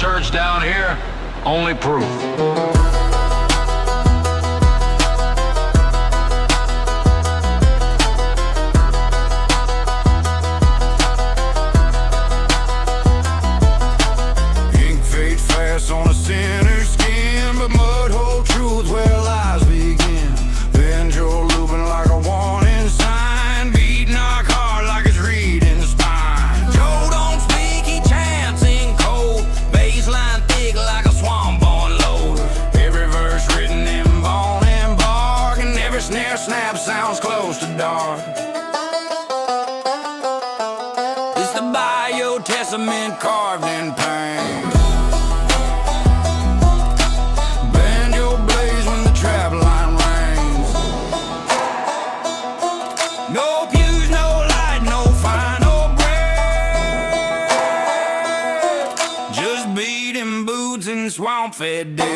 research down here, only proof. On a sinner's skin, but mud hole truth where lies begin. Banjo looping like a warning sign, beat knock hard like it's reading spine. Joe don't speak, he chants in cold, baseline thick like a swamp on load. Every verse written in bone and bark, and every snare snap sounds close to dark. It's the Bayou Testament carved in pain. Swamp fed dude.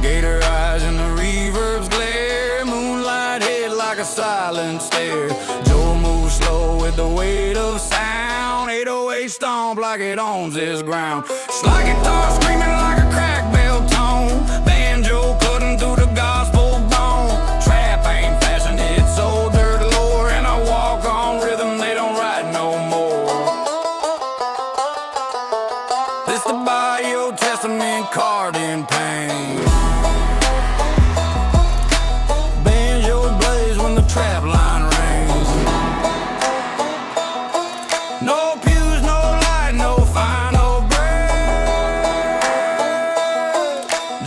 Gator eyes in the reverb's glare, moonlight hit like a silent stare. Joe moves slow with the weight of sound, 808 stomp like it owns this ground. Slide guitar screaming like a crack bell tone, banjo cutting through the gospel bone. Trap ain't fashion, it's old dirt lore, and I walk on rhythm they don't write no more. This the Bayou Testament carved in pain. Banjos blaze when the trap line rings. No pews, no light, no final break.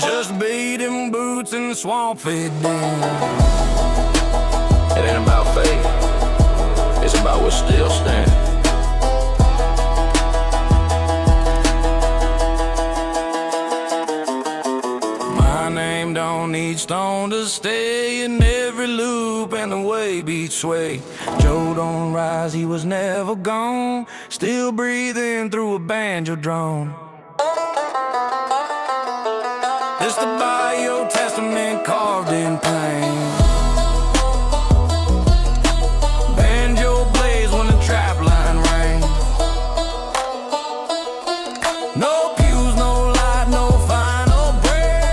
Just beating boots and swamp feed down. It ain't about faith, it's about what's still standing. My name don't need stone to stay in every loop, and the way beats sway. Joe don't rise, he was never gone, still breathing through a banjo drone. It's the Bayou Testament carved in pain. Banjo blaze when the trap line rang. No pews, no light, no final break.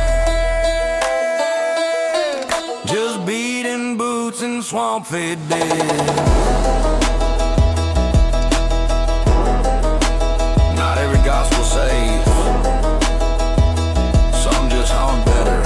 Just beating boots and swamp fed dead. Not every gospel saves. Some just hung better.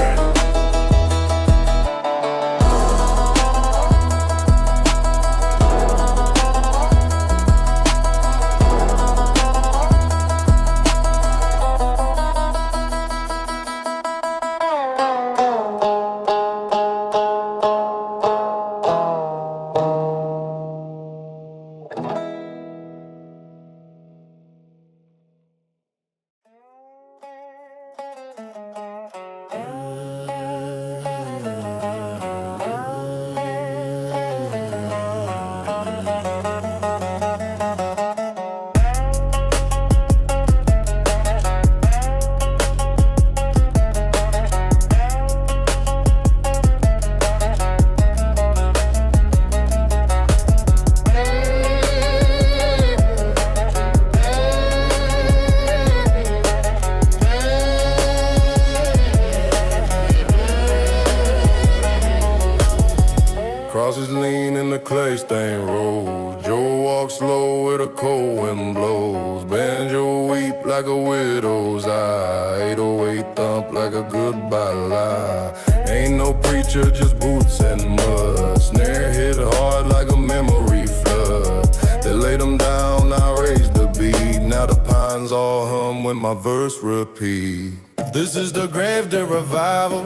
Crosses lean in the clay stain road. Joe walks slow with a cold wind blows. Banjo weep like a widow's eye. 808 thump like a goodbye lie. Ain't no preacher, just boots and mud. Snare hit hard like a memory flood. They laid them down, I raised the beat. Now the pines all hum when my verse repeat. This is the grave to revival.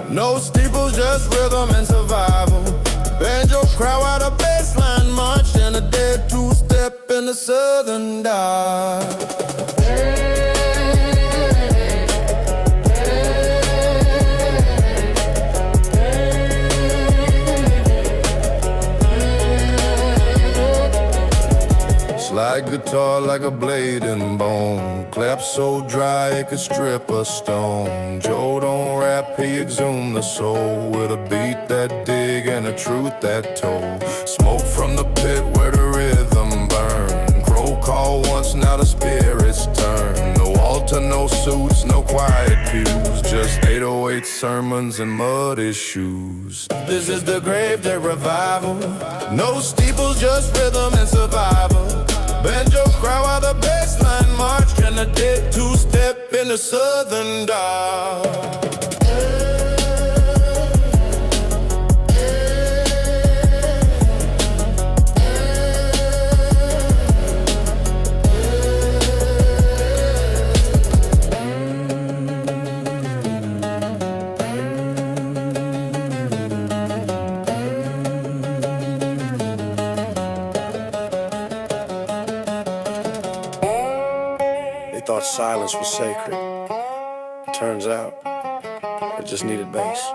No steeples, just rhythm and survival. Banjo crowd out a baseline march, and a dead two-step in the Southern Gothic. Slide guitar like a blade and bone. Clap so dry it could strip a stone. Joe don't rap, he exhume the soul with a beat that dig and a truth that told. Smoke from the pit where the rhythm burn. Crow call once, now the spirits turn. No altar, no suits, no quiet pews. Just 808 sermons and muddy shoes. This is the grave, the revival. No steeples, just rhythm and survival. Banjo cry while the bassline march. Can the dead two-step in the southern dark? Thought silence was sacred. Turns out, it just needed bass.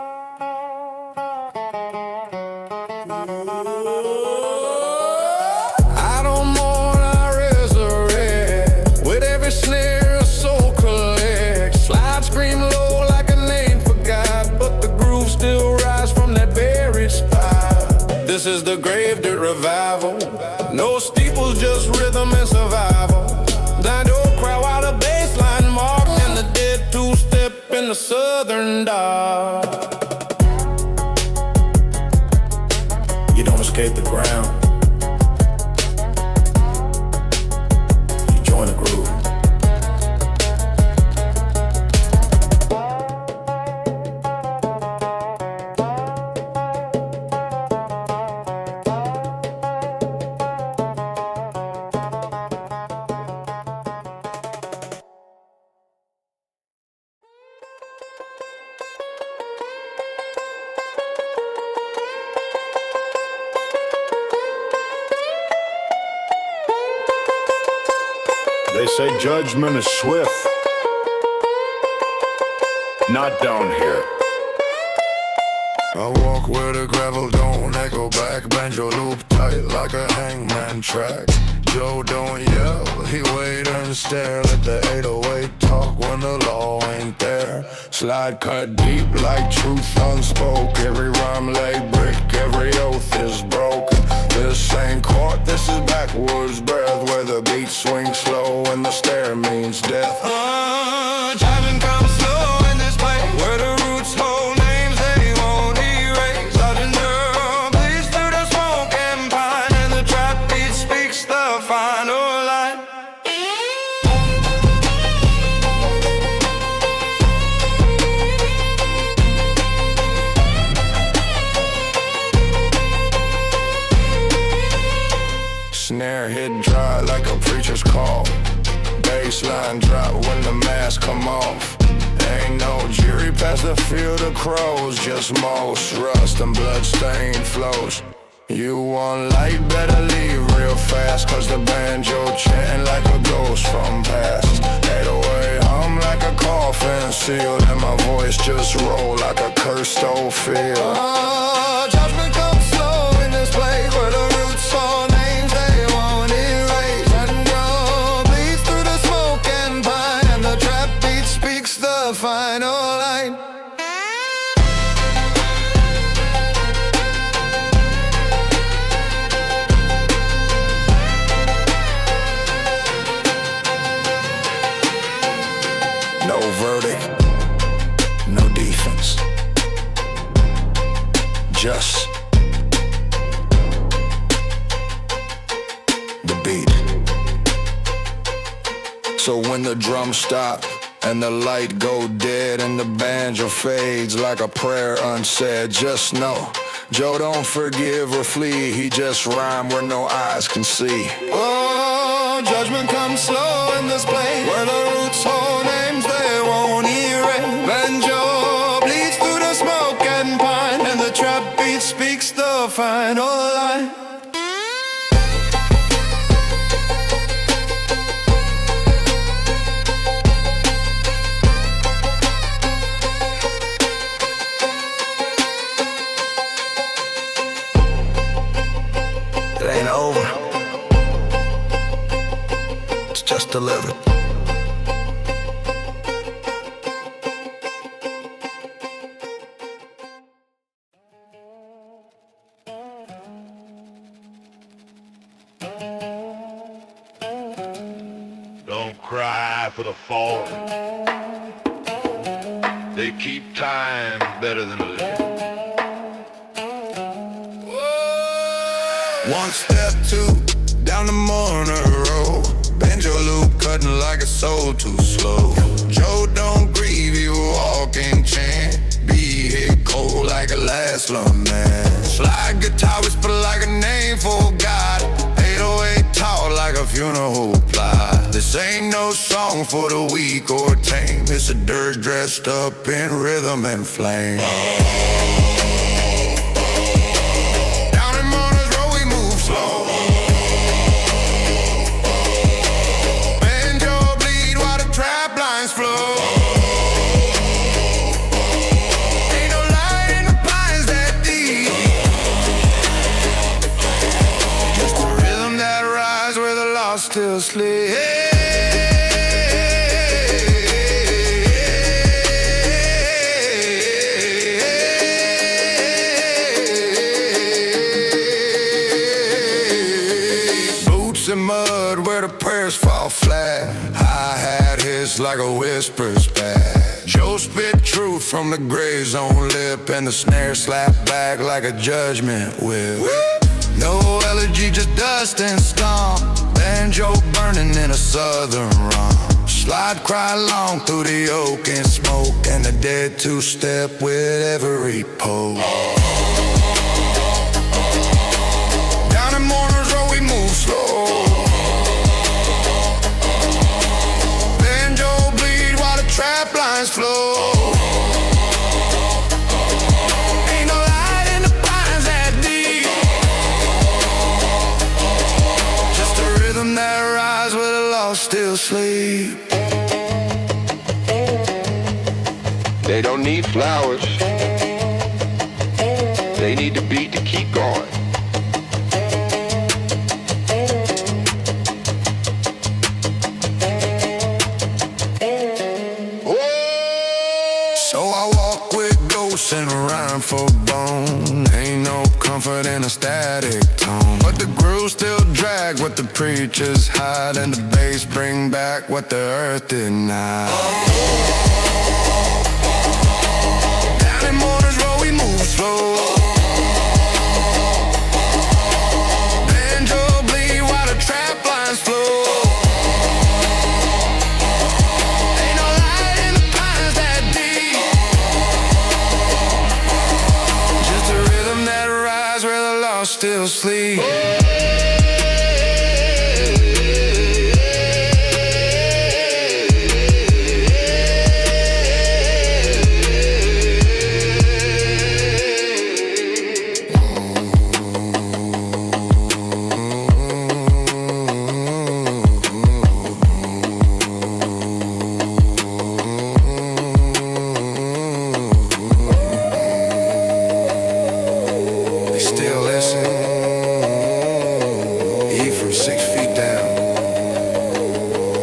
I don't mourn, I resurrect. With every snare a soul collects. Slide scream low like a name forgot, but the groove still rise from that buried spot. This is the grave, the revival. No steeples, just rhythm and survival. Down your cry while the bassline mark, and the dead two-step in the southern dark. You don't escape the ground. You join the groove. They say judgment is swift. Not down here. I walk where the gravel don't echo back. Banjo loop tight like a hangman track. Joe don't yell, he wait and stare. Let the 808 talk when the law ain't there. Slide cut deep like truth unspoke. Every rhyme lay brick, every oath is broken. This ain't court, this is backwoods breath, where the beat swings slow and the stare means death. Driving come slow in this place, where the roots hold names they won't erase. Southern girl bleeds through the smoke and pine, and the trap beat speaks the final line. Snare hit dry like a preacher's call. Baseline drop when the mask come off. Ain't no jury past the field of crows, just moss, rust and blood-stained flows. You want light, better leave real fast, cause the banjo chanting like a ghost from past. 808 hum like a coffin sealed, and my voice just roll like a cursed old field. Judgment comes slow in this place, where the roots are names they won't erase. And drum bleeds through the smoke and pine, and the trap beat speaks the final line. No verdict, no defense, just the beat. So when the drums stop and the light go dead and the banjo fades like a prayer unsaid, just know Joe don't forgive or flee, he just rhyme where no eyes can see. Oh, judgment comes slow in this place, where the roots hold names they won't erase. Banjo bleeds through the smoke and pine, and the trap beat speaks the final line. delivered. Don't cry for the fallen. They keep time better than living. One step, two, down the Mourner Road. Banjo loop cutting like a soul too slow. Joe don't grieve, you walking chant. Be hit cold like a last lament. Slide guitar whisper like a name for God. 808 talk like a funeral plot. This ain't no song for the weak or tame. It's a dirge dressed up in rhythm and flame. Down in Mourner's Row we move slow. Banjo bleed while the trap lines flow. Ain't no light in the pines that deep. Just a rhythm that rise where the lost still sleep. In mud where the prayers fall flat. Hi-hat hits like a whisper's bad. Joe spit truth from the gray zone lip, and the snare slap back like a judgment whip. No elegy, just dust and stomp. Banjo burning in a southern romp. Slide cry long through the oak and smoke, and the dead two-step with every poke. Down in Mourner's Row we move slow. Trap lines flow. Ain't no light in the pines that deep. Just a rhythm that rise where the lost still sleep. They don't need flowers. They need the beat to keep going. And rhyme for bone. Ain't no comfort in a static tone, but the grooves still drag what the preachers hide, and the bass bring back what the earth denied. Down in Mourner's Row we move slow. Banjo bleed while the trap lines flow. Still sleep.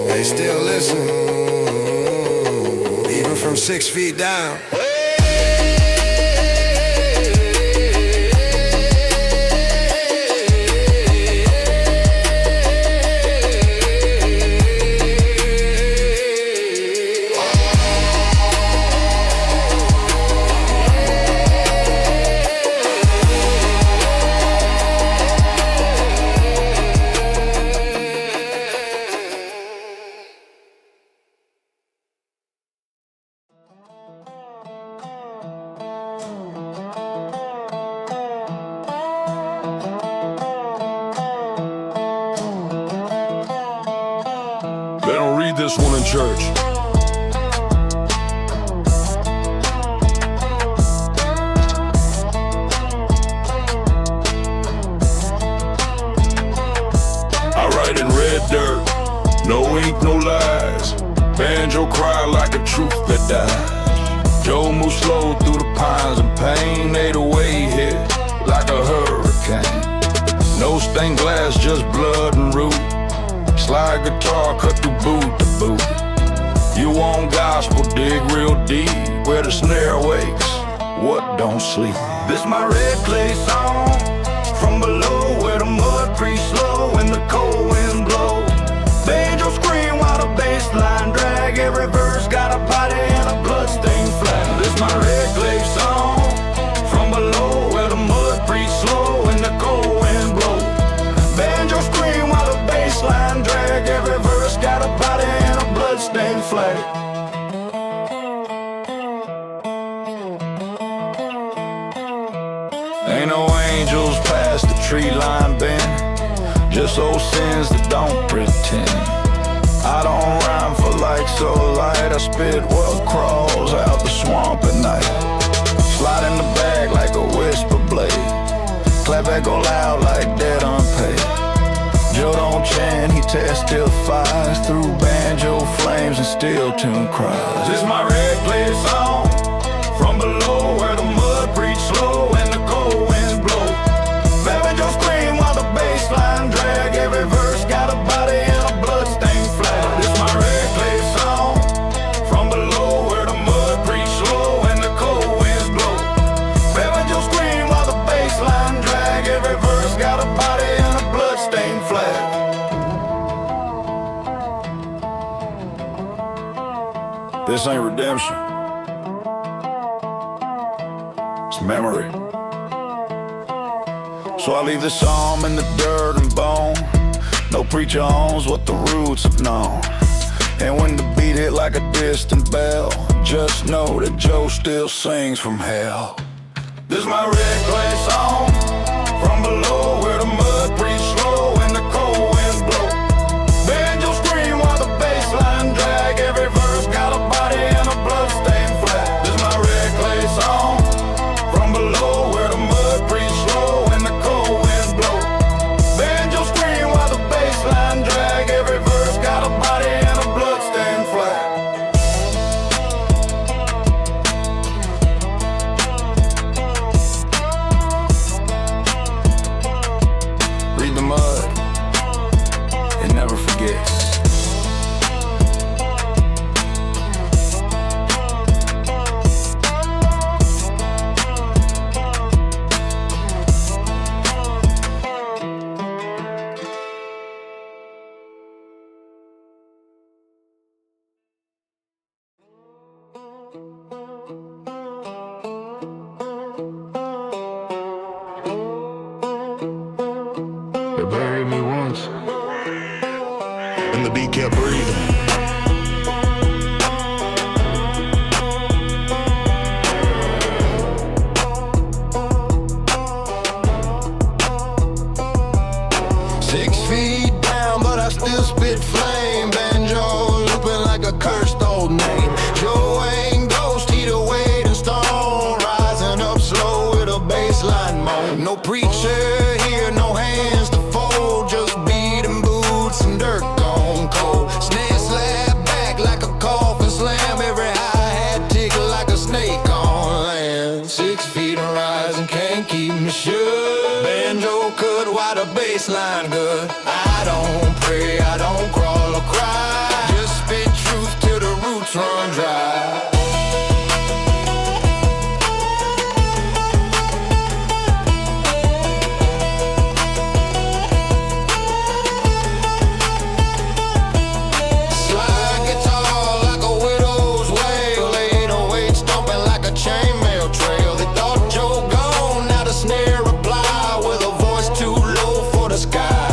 They still listen, even from 6 feet down. They don't read this one in church. I write in red dirt, no ink, no lies. Banjo cry like a truth that dies. Joe moves slow through the pines and pain, 808 hit like a hurricane. No stained glass, just blood and root. slide guitar, cut through boot to boot. You want gospel, dig real deep, where the snare wakes, what don't sleep. This my red clay song, from below where the mud creeps slow and the cold wind blow. Banjo scream while the bass line drag, every verse got a body and a bloodstained flag. This my red clay song, from below where the mud creeps slow and the cold wind blow. Banjo scream while the bass line drag, every verse got a body and a bloodstained flag. Ain't no angels past the tree line bend, just old sins that don't pretend. I don't rhyme for like so light, I spit what crawls out the swamp at night. Slide in the bag like a whisper blade, clap echo loud like dead unpaid. Joe don't chant, he testifies through banjo flames and steel tune cries. This my red clay song, from below where the mud breathes slow and the cold winds blow. Banjo scream while the bass line drag, every verse got a body and a bloodstained flag. This my red clay song, from below where the mud breathes slow and the cold winds blow. Banjo scream while the bass line drag, every verse got a body and a bloodstained flag. This ain't redemption, it's memory. So I leave the psalm in the dirt and bone. No preacher owns what the roots have known. And when the beat hit like a distant bell, just know that Joe still sings from hell. This my red clay song, from below where the mud breathes slow and the cold winds blow. Banjo scream while the bass line drag, every verse got a body and a bloodstained flag. This my red clay song, from below where the mud breathes slow and the cold winds blow. Banjo scream while the bass line drag, every verse got a body and a bloodstained flag. Read the mud, it never forgets. They buried me once, and the beat kept breathing. 6 feet down, but I still spit flame. Banjo looping like a cursed old name. Joe ain't ghost, he the weight and stone, rising up slow with a bassline moan. No preacher here, no hands to fold, just beating boots and dirt gone cold. Snare slap back like a coffin slam, every hi-hat tick like a snake on land. 6 feet and rising, can't keep me shut. Banjo cut while the bassline good. I don't pray, I don't crawl or cry, just spit truth till the roots run dry. Slide guitar like a widow's wail, 808 stomping like a chainmail trail. They thought Joe gone, now the snare reply with a voice too low for the sky.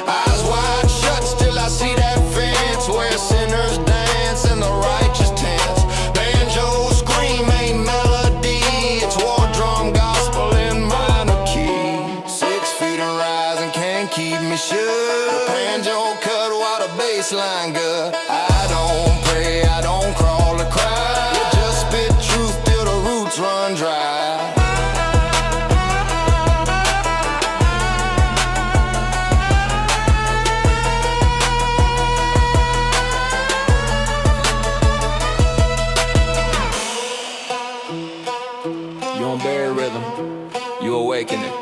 Eyes wide shut, still I see that fence where sinners dance in the righteous tents. Banjo scream ain't melody, it's war drum gospel in minor key. 6 feet and rising, can't keep me shut. Banjo cut while the bassline good. I don't pray, I don't crawl or cry, just spit truth till the roots run dry. You don't bury rhythm, you awaken it.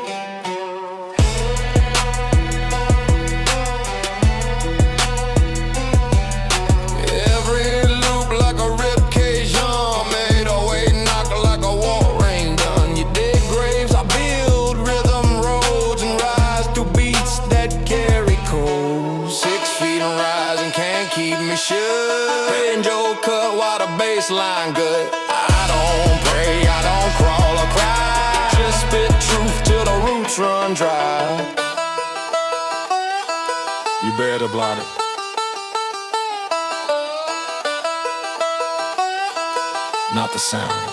line good. I don't pray, I don't crawl or cry. Just spit truth till the roots run dry. You better blind it. Not the sound.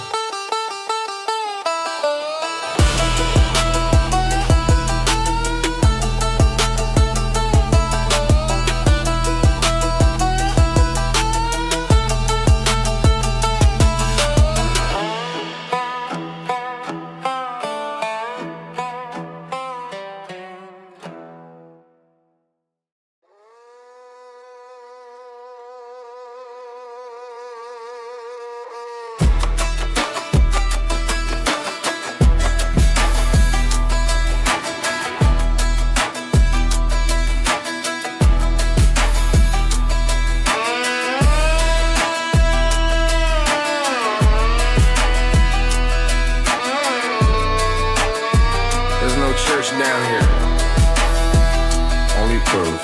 Church down here, only proof.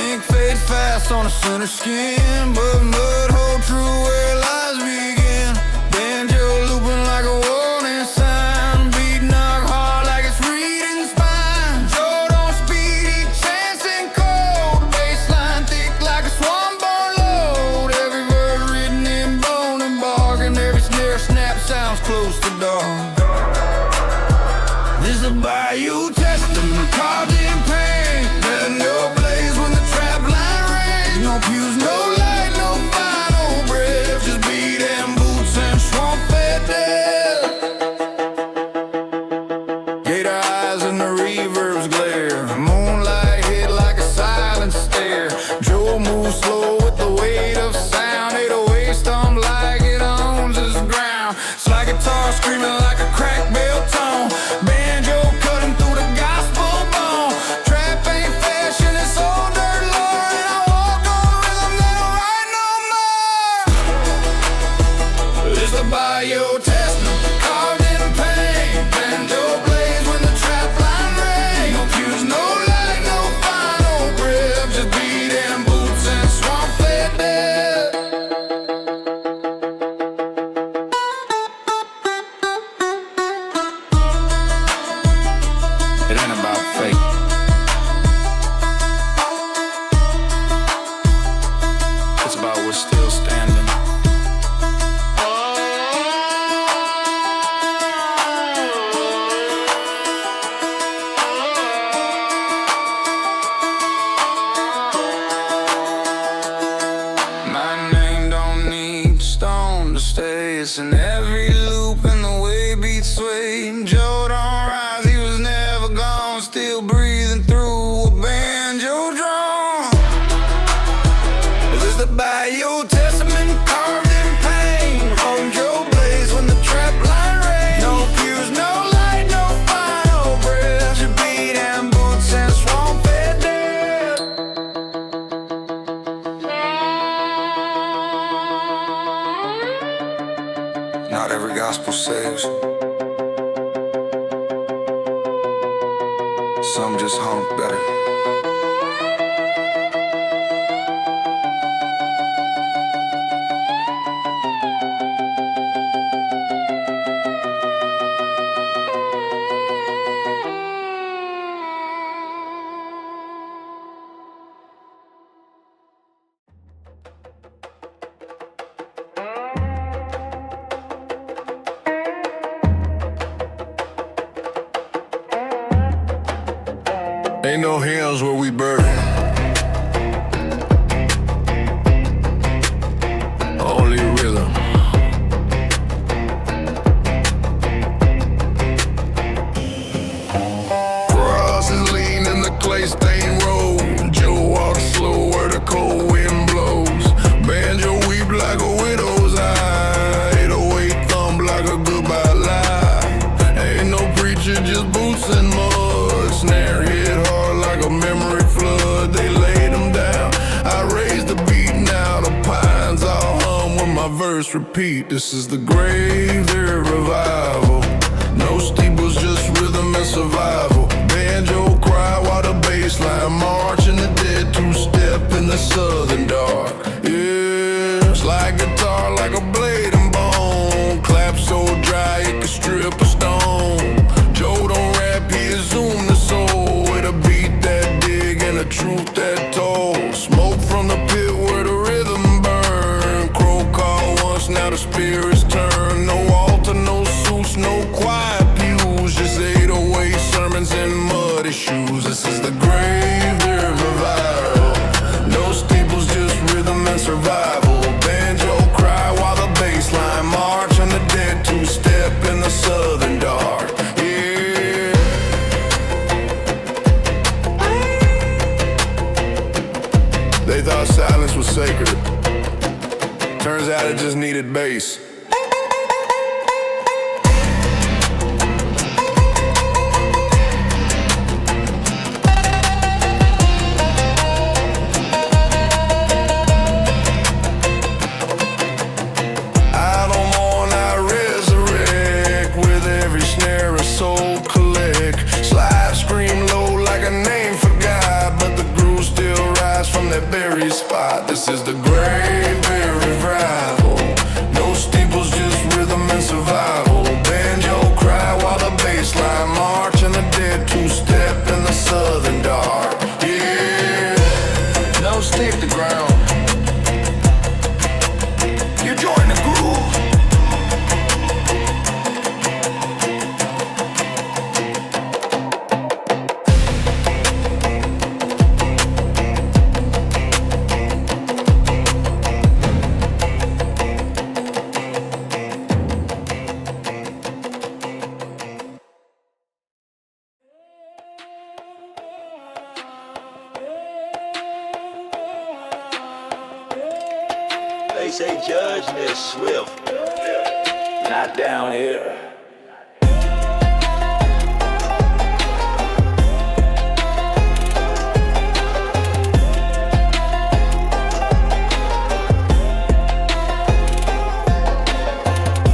Ink fades fast on a center skin, but mud hold true where lies begin. Banjo looping like a warning sign, beat knock hard like it's reading spine. Joe don't speed, each chance and cold. Baseline thick like a swan-born load. Every verse written in bone and bark, and every snare snap sounds close to dawn. This is a bayou testament carved in pain. Letting no blaze when the trap line rings. No pews, no light, no final breath. Just beat and boots and swamp-fed death. Gator eyes in the reverb's glare. Moonlight hit like a silent stare. Joe moves slow with the weight of sound. 808 stomp like it owns his ground. Slide guitar screaming like a cracked bell tone. Banjo cutting through the gospel bone. Trap ain't fashion, it's old dirt lore. And I walk on rhythm that don't write no more. It's the bayou testament carved in pain. Banjo plays when the trap line rings. No cues, no light, no final breath. Just beat and boots and swamp-fed death. It ain't about fate. It's about what's still standing. My name don't need stone to stay. It's in every loop and the way beats sway. Joe don't rise, he was never gone. Still breathing through a banjo drum. This is the bayou testament carved in pain. Home Joe blaze when the trap line rings. No pews, no light, no final breath. Just beat and boots and swamp-fed death. Not every gospel saves. Some just hum better. Ain't no hymns where we bury. Only rhythm. Cross is lean in the clay stained road. Joe walks slow where the cold wind blows. Banjo weep like a widow's eye. 808 thump like a goodbye lie. Ain't no preacher, just boots and mud. Snare hit hard like a memory flood. They laid them down. I raised the beat, now the pines all hum when my verse repeat. This is the grave, their revival. No steeples, just rhythm and survival. Banjo cry while the bass line march. And the dead two-step in the southern dark. Yeah, slide guitar like died, it just needed bass. Spot. This is the Great Berry Rival. No steeples, just rhythm and survival. Banjo cry while the bass line march, and the dead two-step in the Southern dark. Yeah, no stick to ground. You join the groove. They say judgment is swift, not down here.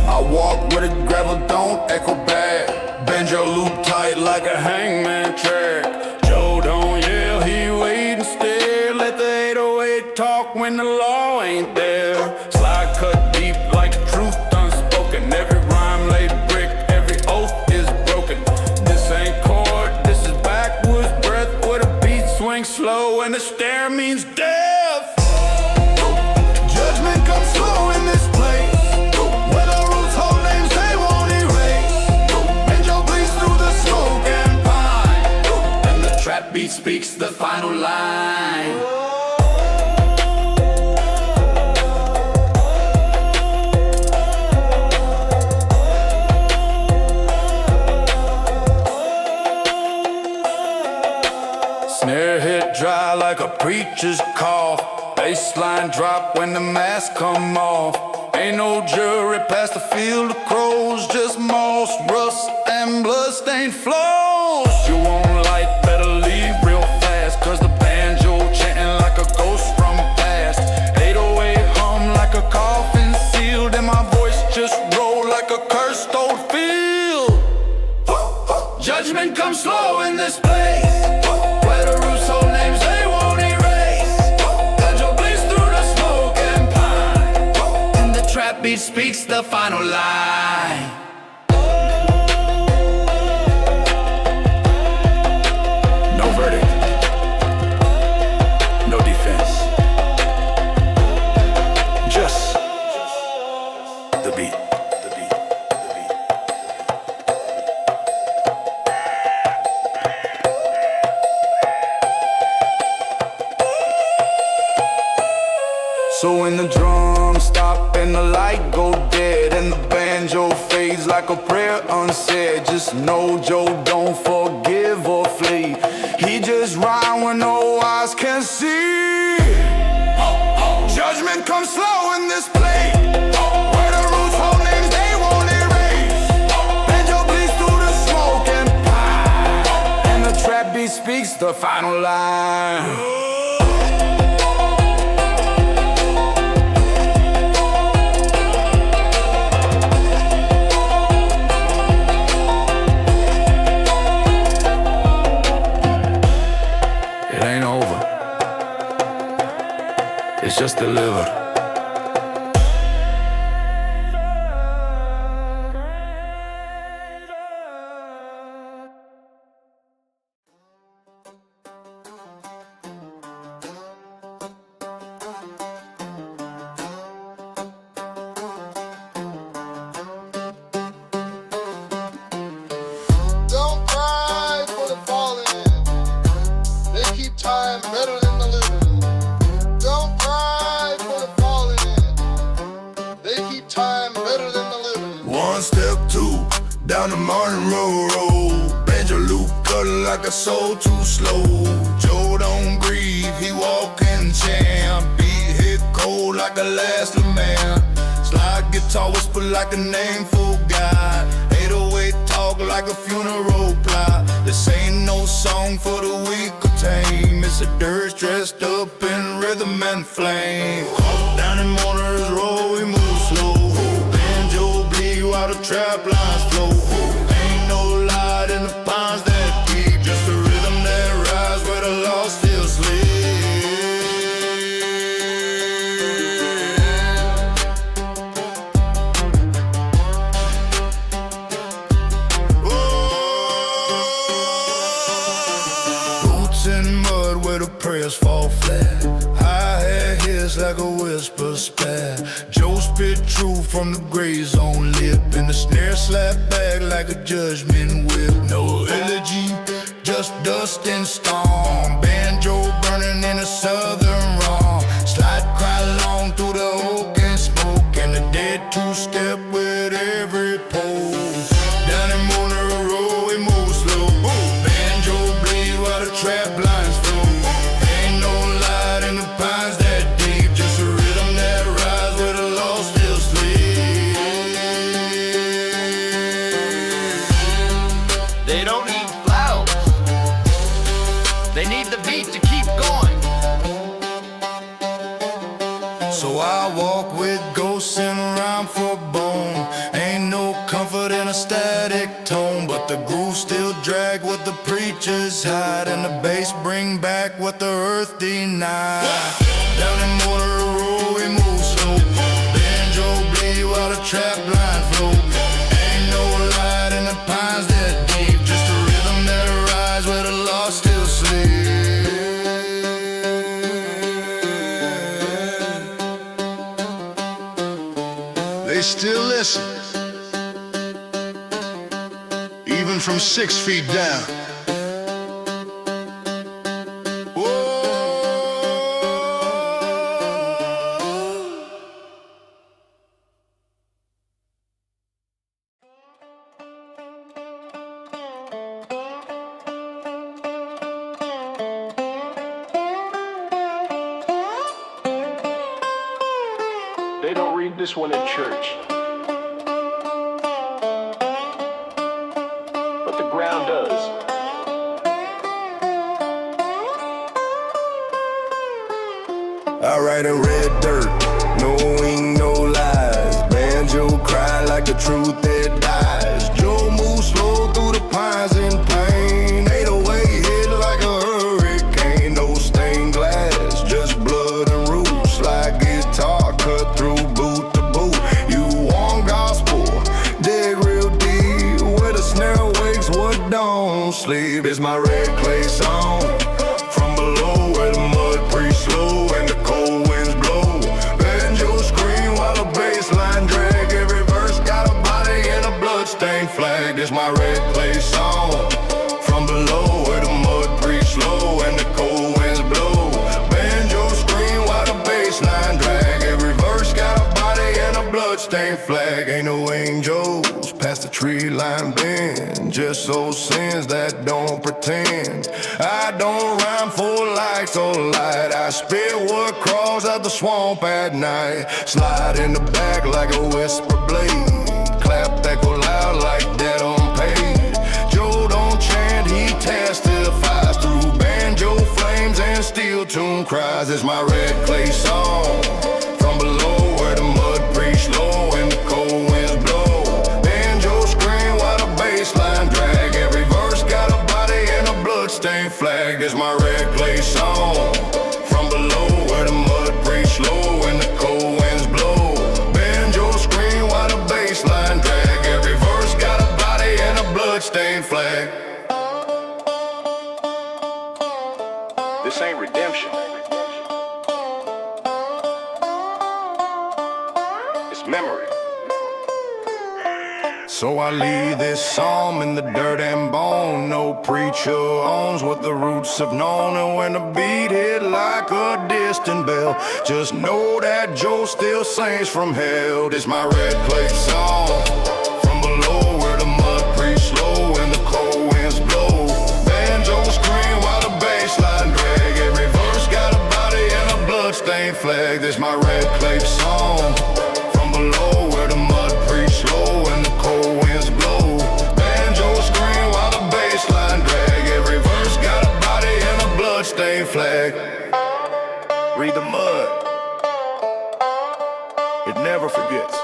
I walk with a gravel, don't echo back. Banjo loop tight like a hangman track. Joe don't yell, he wait and stare. Let the 808 talk when the law ain't there. Slide cut deep like truth unspoken. Every rhyme laid brick, every oath is broken. This ain't chord, this is backwoods breath, where the beat swings slow and the stare means death. Judgment comes slow in this place, where the roots hold names they won't erase. Banjo bleeds through the smoke and pine, and the trap beat speaks the final line. Snare hit dry like a preacher's cough. Bassline drop when the mask come off. Ain't no jury past the field of crows, just moss, rust, and bloodstained flows. You won't light, better leave real fast, cause the banjo chanting like a ghost from past. 808 hum like a coffin sealed, and my voice just roll like a cursed old field. Judgment comes slow in this place, where the roots hold names they won't erase. Banjo bleeds through the smoke and pine, and the trap beat speaks the final line. No verdict, no defense, just the beat. So when the drums stop and the light go dead, and the banjo fades like a prayer unsaid, just know Joe don't forgive or flee. He just rhyme when no eyes can see. Judgment comes slow in this place, where the roots hold names they won't erase. Banjo bleeds through the smoke and pine, and the trap beat speaks the final line. It ain't over, it's just delivered. Don't cry for the fallen. They keep time better than the living. Don't cry for the fallen. They keep time better than the living. One step, two, down the Monroe Road. Banjo loop cutting like a soul too slow. Joe don't grieve, he walking champ. Beat hit cold like a last man. guitar whisper like a name for God. 808 talk like a funeral plot. This ain't no song for the weak or tame. It's a dirge dressed up in rhythm and flame. Down in Mourner's Row we move slow. Banjo bleed while the trap lines flow. Ain't no light in the pines that deep, just a rhythm that rides where the lost still sleep. Prayers fall flat. Hi-hat hits like a whisper spat. Joe spit truth from the gray zone lip, and the snare slap back like a judgment whip. No elegy, just dust and storm. Banjo burning in a southern raw. Slide cry long through the oak and smoke, and the dead two-step with every pole. Down in Mourner Row we move slow. Banjo bleed while the trap lines flow. Pines that deep, just a rhythm that rides where the lost still sleep. They don't need flowers, they need the beat to keep going. So I walk with ghosts and rhyme for bone. Ain't no comfort in a static tone, but the groove still drag what the preachers hide, and the bass bring back what the earth denied. Down in Mourner Row we move slow. Banjo bleed while the trap line flow. Ain't no light in the pines that deep, just a rhythm that rides where the lost still sleep. They still listen, even from 6 feet down. They don't read this one in church, but the ground does. I write in red dirt, knowing no lies. Banjo cry like the truth that dies. Joe moves slow through the pines in pain. 808 hit like a hurricane. No stained glass, just blood and roots. Like guitar cut through boot to boot. You want gospel, dig real deep. Where the snare wakes what don't sleep. It's my red clay song. From below where the mud breathes slow and the cold winds blow. Banjo scream while the bass line drag. Every verse got a body and a bloodstained flag. It's my red clay song. From below where the mud breathes slow and the cold winds blow. Banjo scream while the bass line drag. Every verse got a body and a bloodstained flag. Ain't no angels past the tree line bend, just those sins that don't pretend. I don't rhyme for likes or light. I spit what crawls out the swamp at night. Slide in the back like a whisper blade. Clap echo loud like dead on page. Joe don't chant, he testifies through banjo flames and steel tune cries. It's my red clay song. From below where the mud breathes slow and the cold winds blow. Banjo scream while the bass line drag. Every verse got a body and a bloodstained flag. It's my red clay song. From below where the mud breathes slow and the cold winds blow. Banjo scream while the bass line drag. Every verse got a body and a bloodstained flag. This ain't redemption. It's memory. So I leave this psalm in the dirt and bone. No preacher owns what the roots have known. And when the beat hit like a distant bell, just know that Joe still sings from hell. This my red clay song. From below where the mud breathes slow and the cold winds blow. Banjo scream while the bass line drag. Every verse got a body and a bloodstained flag. This my red clay song. From below where Read the mud. It never forgets.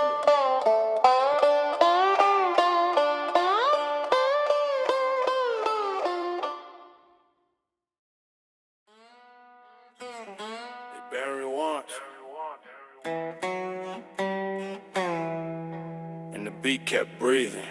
They buried me once, and the beat kept breathing.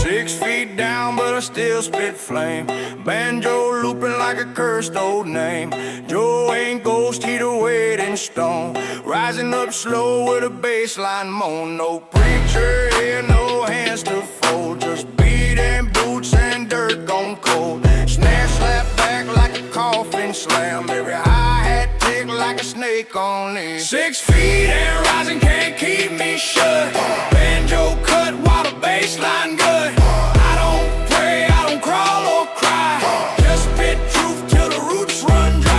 6 feet down, but I still spit flame. Banjo looping like a cursed old name. Joe ain't ghost, he the weight in stone. Rising up slow with a baseline moan. No preacher here, no hands to fold. Just beat and boots and dirt gone cold. Snare slap back like a coffin slam. Every hi-hat tick like a snake on lead. 6 feet and rising can't keep me shut. Banjo cut while the baseline good. I don't pray, I don't crawl or cry. Just spit truth till the roots run dry.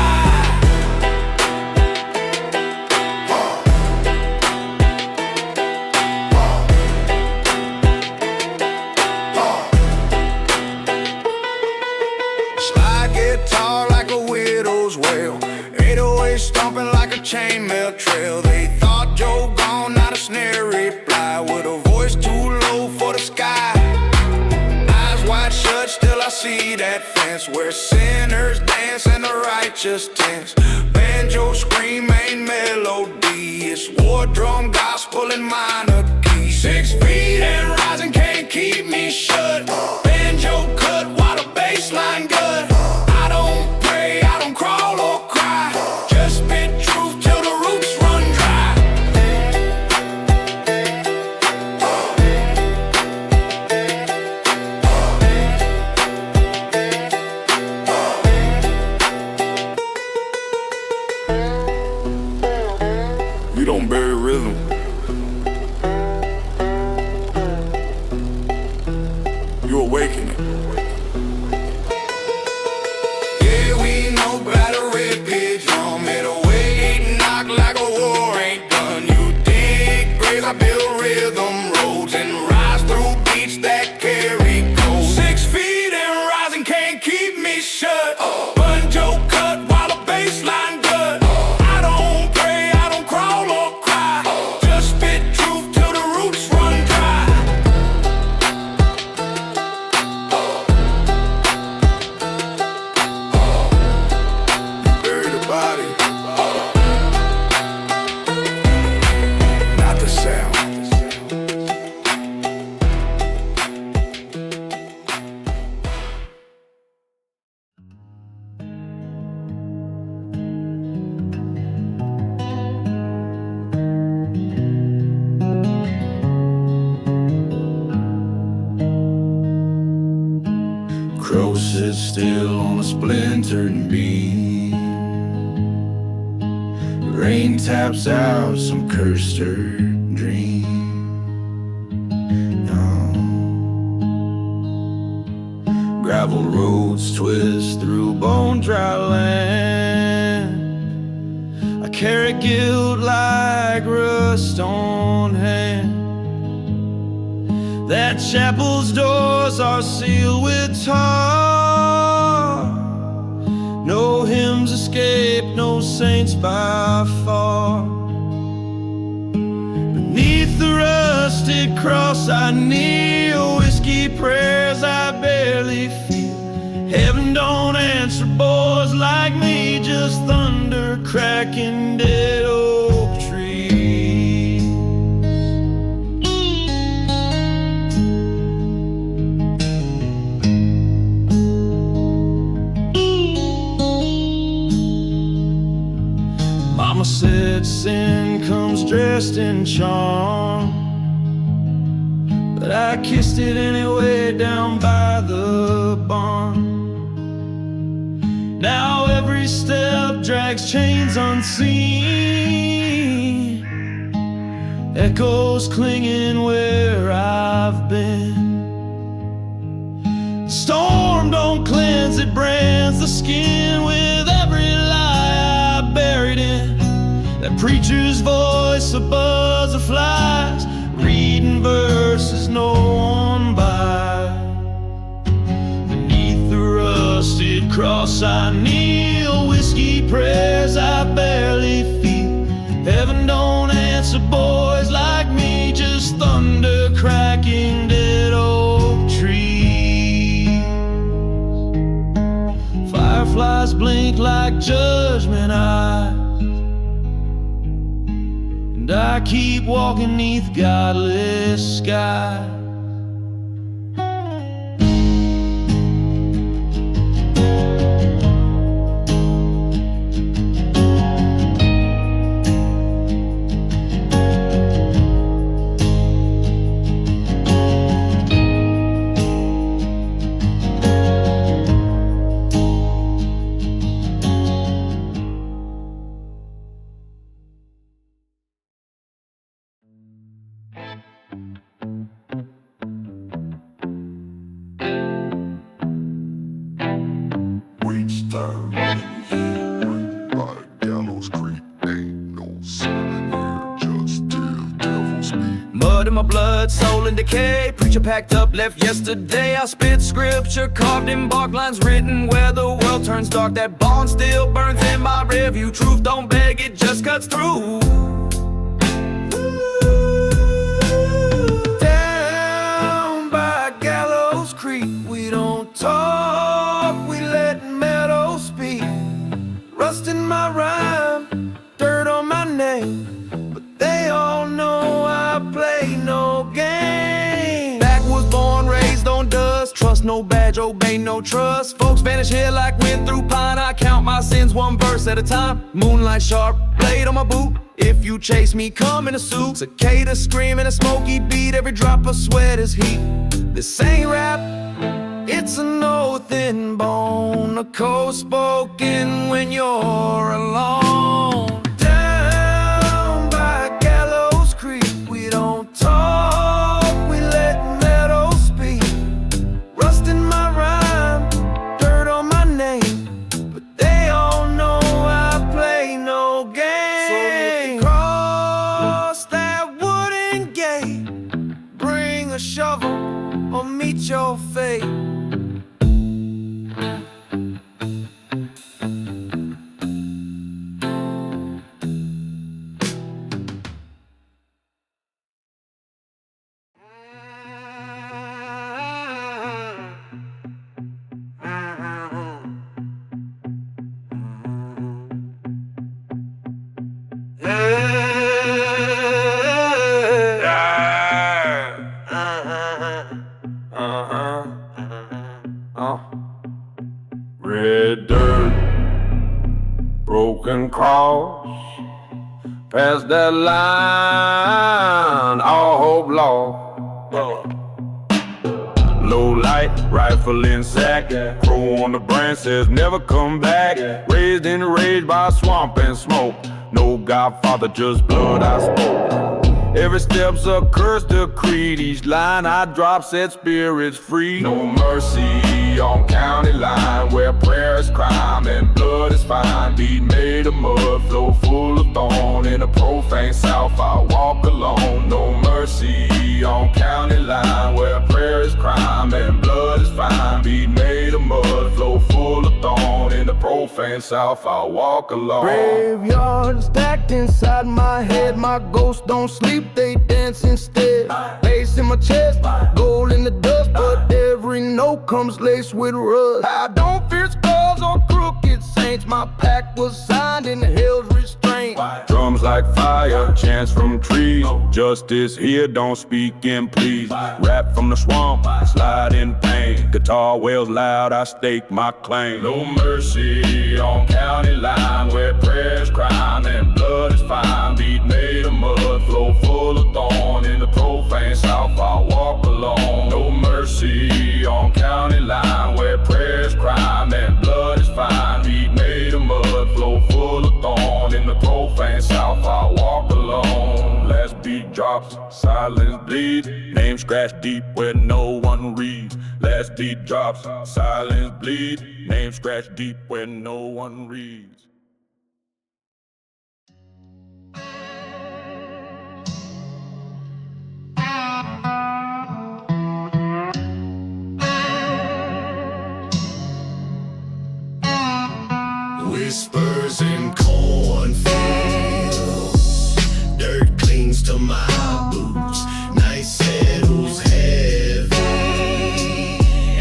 Slide guitar like a widow's wail. 808 stomping like a chainmail trail. They thought Joe gone, not a snare reply. With a voice too low for the sky. Eyes wide shut, still I see that fence where sinners dance and the righteous tense. Banjo scream ain't melody. It's war drum, gospel, and minor key. 6 feet and rising can't keep me shut. Banjo cut while the baseline good. I don't pray, I don't crawl or cry. Just spit truth till the roots run dry. You don't bury rhythm. You awaken it. Yeah, we know about a red drum. It away, knock like a war ain't done. You dig graves, I build rhythm roads and rise through beats that carry gold. 6 feet and rising can't keep me shut. Banjo cut while the baseline good. I don't pray, I don't crawl or cry. Just spit truth till the roots run dry. Bury the body, not the sound. Crow sits still on a splintered beam. Rain taps out some cursed dream. Gravel roads twist through bone dry land. I carry guilt like rust on hand. That chapel's doors are sealed with tar. No hymns escape, no saints by far. Beneath the rusted cross I kneel. Whiskey prayers I barely feel. Heaven don't answer boys like me. Just thunder cracking dead oak trees. Mama said sin comes dressed in charm, but I kissed it anyway down by the barn. Now every step drags chains unseen. echoes clinging where I've been. The storm don't cleanse, it brands the skin with every lie I buried in. That preacher's voice, a buzz of flies, reading verses no one buys. Beneath the rusted cross I kneel, whiskey prayers I barely feel. Heaven don't answer boys like me, just thunder cracking dead oak trees. Fireflies blink like judgment eyes, and I keep walking neath godless skies. Reach time by gallows creek. Ain't no sin here, just till devil speak. Mud in my blood, soul in decay. Preacher packed up, left yesterday. I spit scripture carved in bark lines, written where the world turns dark. That bond still burns in my rearview. Truth don't beg, it just cuts through. Down by Gallows Creek, we don't talk, we let meadows speak. Rust in my rhyme, dirt on my name, but they all know I play no game. Backwoods, born, raised on dust. Trust no badge, obey no trust. Folks vanish here like wind through pine. I count my sins one verse at a time. Moonlight sharp, blade on my boot. If you chase me, come in a suit. Cicada screaming a smoky beat. Every drop of sweat is heat. This ain't rap, it's an oath in bone. A code spoken when you're alone. Down by Gallows Creek, we don't talk, we let meadows speak. Rust in my rhyme, dirt on my name, but they all know I play no game. So if you cross that wooden gate, bring a shovel or meet your fate. Red dirt, broken cross, past that line, all hope lost. Low light, rifle in sack, crow on the branch says never come back. Raised in rage by swamp and smoke, no godfather, just blood I spoke. Every step's a curse to creed, each line I drop set spirits free. No mercy on county line, where prayer is crime and blood is fine. Beat made of mud, flow full of thorn. In a profane south I walk alone. No mercy on county line, where prayer is crime and blood is fine. Beat made of mud, flow full of thorn. In the profane south I walk alone. Graveyard stacked inside my head, my ghosts don't sleep, they dance instead. Bass in my chest, gold in the dust, but every note comes laced with rust. I don't fear skulls or crooked saints, my pact was signed in hell's restraint. Drums like fire, chants from trees. Justice here, don't speak in please. Rap from the swamp, slide in pain. Guitar wails loud, I stake my claim. No mercy on county line, where prayer's crime and blood is fine. Beat made of mud, flow full of thorn. In the profane south I walk alone. No mercy on county line, where prayer's crime and blood is fine. Beat made of mud, flow full of thorn. In the profane south I walk alone. Last beat drop drops, silence bleed. Name scratched deep where no one reads. Last beat drops, silence bleed. Name scratched deep where no one reads. Whispers in cornfields, dirt clings to my boots, night settles heavy,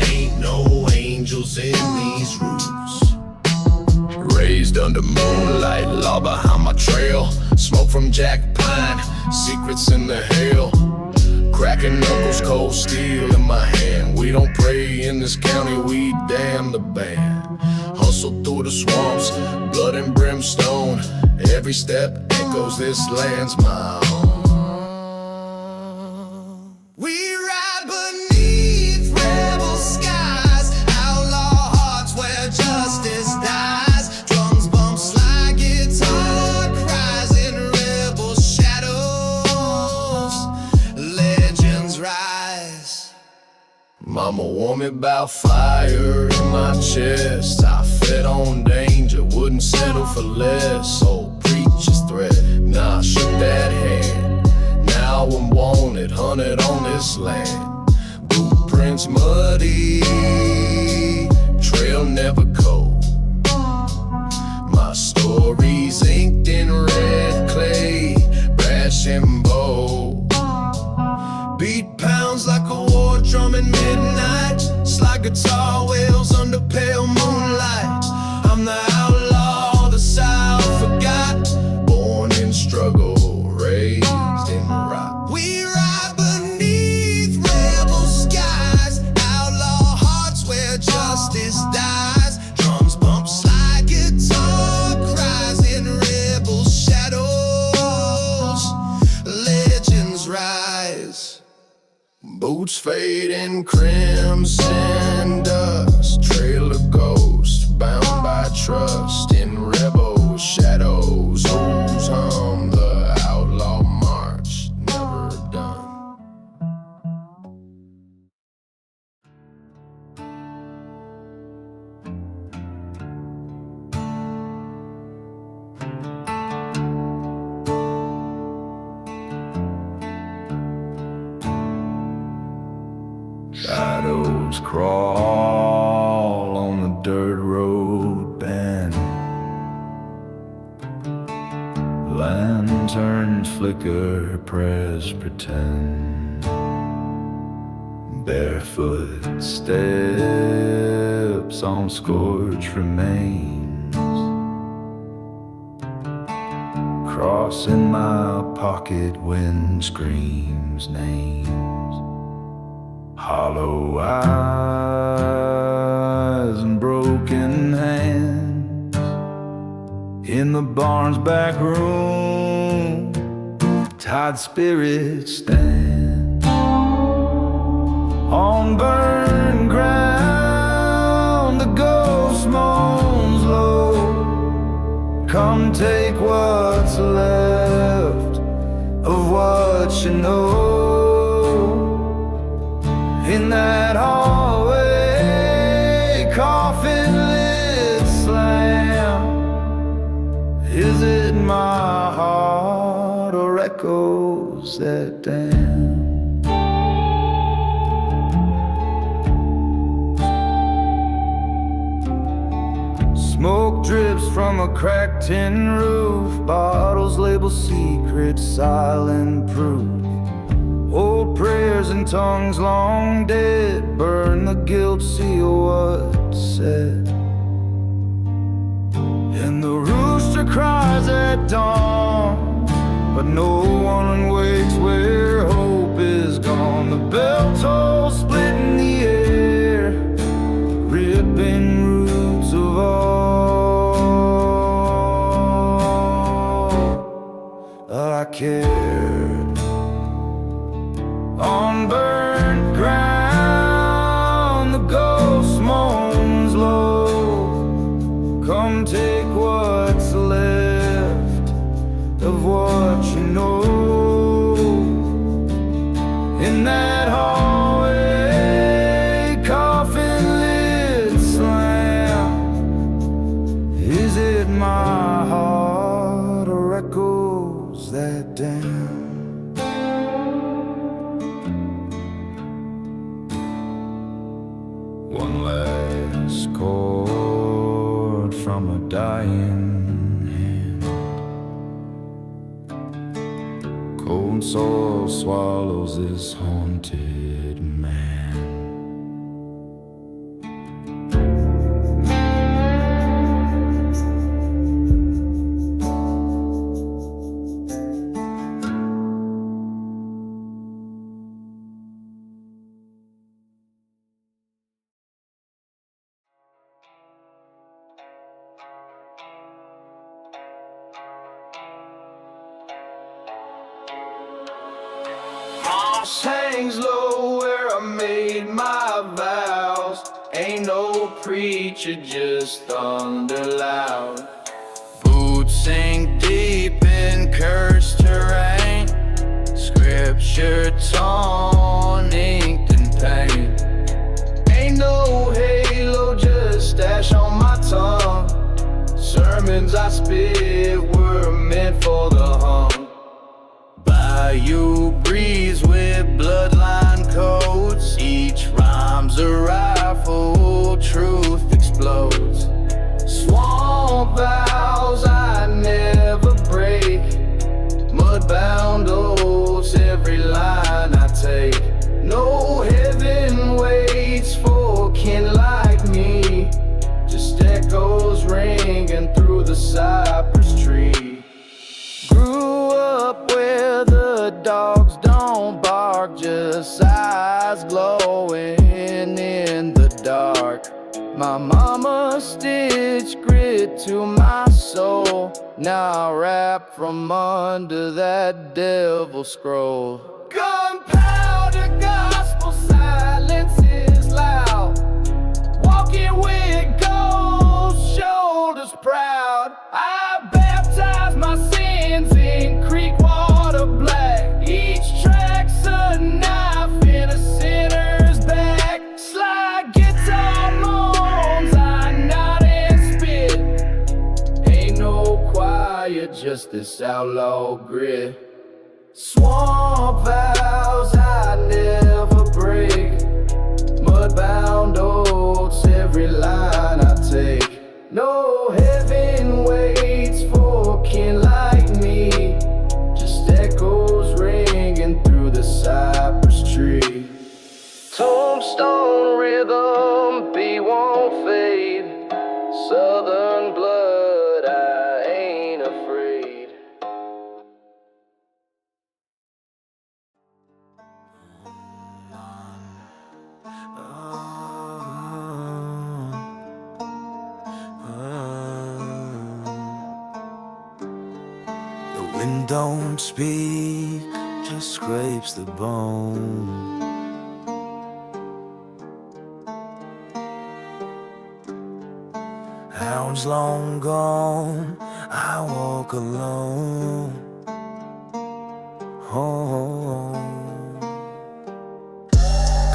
ain't no angels in these roots. Raised under moonlight, law behind my trail, smoke from Jack Pine, secrets in the hail. Cracking knuckles, cold steel in my hand. We don't pray in this county, we damn the band. Hustle through the swamps, blood and brimstone. Every step echoes, this land's my own. We ride beneath rebel skies, outlaw hearts where justice dies. Drums bump, slide guitar cries in rebel shadows. Legends rise. Mama warned me about fire in my chest. I fed on danger, wouldn't settle for less. So preach his threat, nah, I shook that hand. Now I'm wanted, hunted on this land. Blueprints muddy, trail never cold. My story's inked in red clay, brash and bold. Beat pounds like a war drum at midnight. Slide guitar wails under pale moonlight. I'm the outlaw the South forgot. Born in struggle, raised in rock. We ride beneath rebel skies, outlaw hearts where justice dies. Drums bump, slide guitar cries in rebel shadows. Legends rise. Boots fade in crimson dust, trail of ghosts, bound by trust in rebel shadows. Who's hum the outlaw march, never done. Shadows crawl on the dirt road bend. Lanterns flicker, prayers pretend. Barefoot steps on scorched remains. Cross in my pocket, wind screams names. Hollow eyes and broken hands. In the barn's back room, tied spirits stand. On burned ground, the ghost moans low. Come take what's left of what you know. In that hallway, coffin lid slam. Is it my heart or echoes that damn? Smoke drips from a cracked tin roof. Bottles label secrets, silent proof. Old prayers and tongues long dead. Burn the guilt, seal what's said. And the rooster cries at dawn, but no one wakes where hope is gone. The bell tolls, split in the air, ripping roots of all I cared. On burnt ground, the ghost moans low. Come take what's left of what you know. in that hallway, coffin lid slam. Is it my heart or echoes that damn? One last chord from a dying hand. Cold soul swallows this haunted man. Hangs low where I made my vows. Ain't no preacher, just thunder loud. Boots sink deep in cursed terrain. Scripture torn, inked in pain. Ain't no halo, just ash on my tongue. Sermons I spit were meant for the hung. Bayou breeze with bloodline codes. Each rhyme's a rifle, truth explodes. Swamp vows I never break. Mudbound oaths, every line I take. No heaven waits for kin like me. Just echoes ringing through the cypress tree. Grew up where the dogs don't bark, just eyes glowing in the dark. My mama stitched grit to my soul. Now wrapped from under that devil scroll. Gunpowder gospel silence is loud. Walking with ghosts, shoulders proud. I baptize my sins in creek water black. Each track's a knife in a sinner's back. Slide guitar moans, I nod and spit. Ain't no quiet, just this outlaw grit. Swamp vows I never break. Mudbound oaths, every line I take. No heaven waits for kin like me. Just echoes ringing through the cypress tree. Tombstone rhythm, B won't fade. Southern blood, I ain't afraid. The wind don't speak, just scrapes the bone. Hounds long gone, I walk alone home.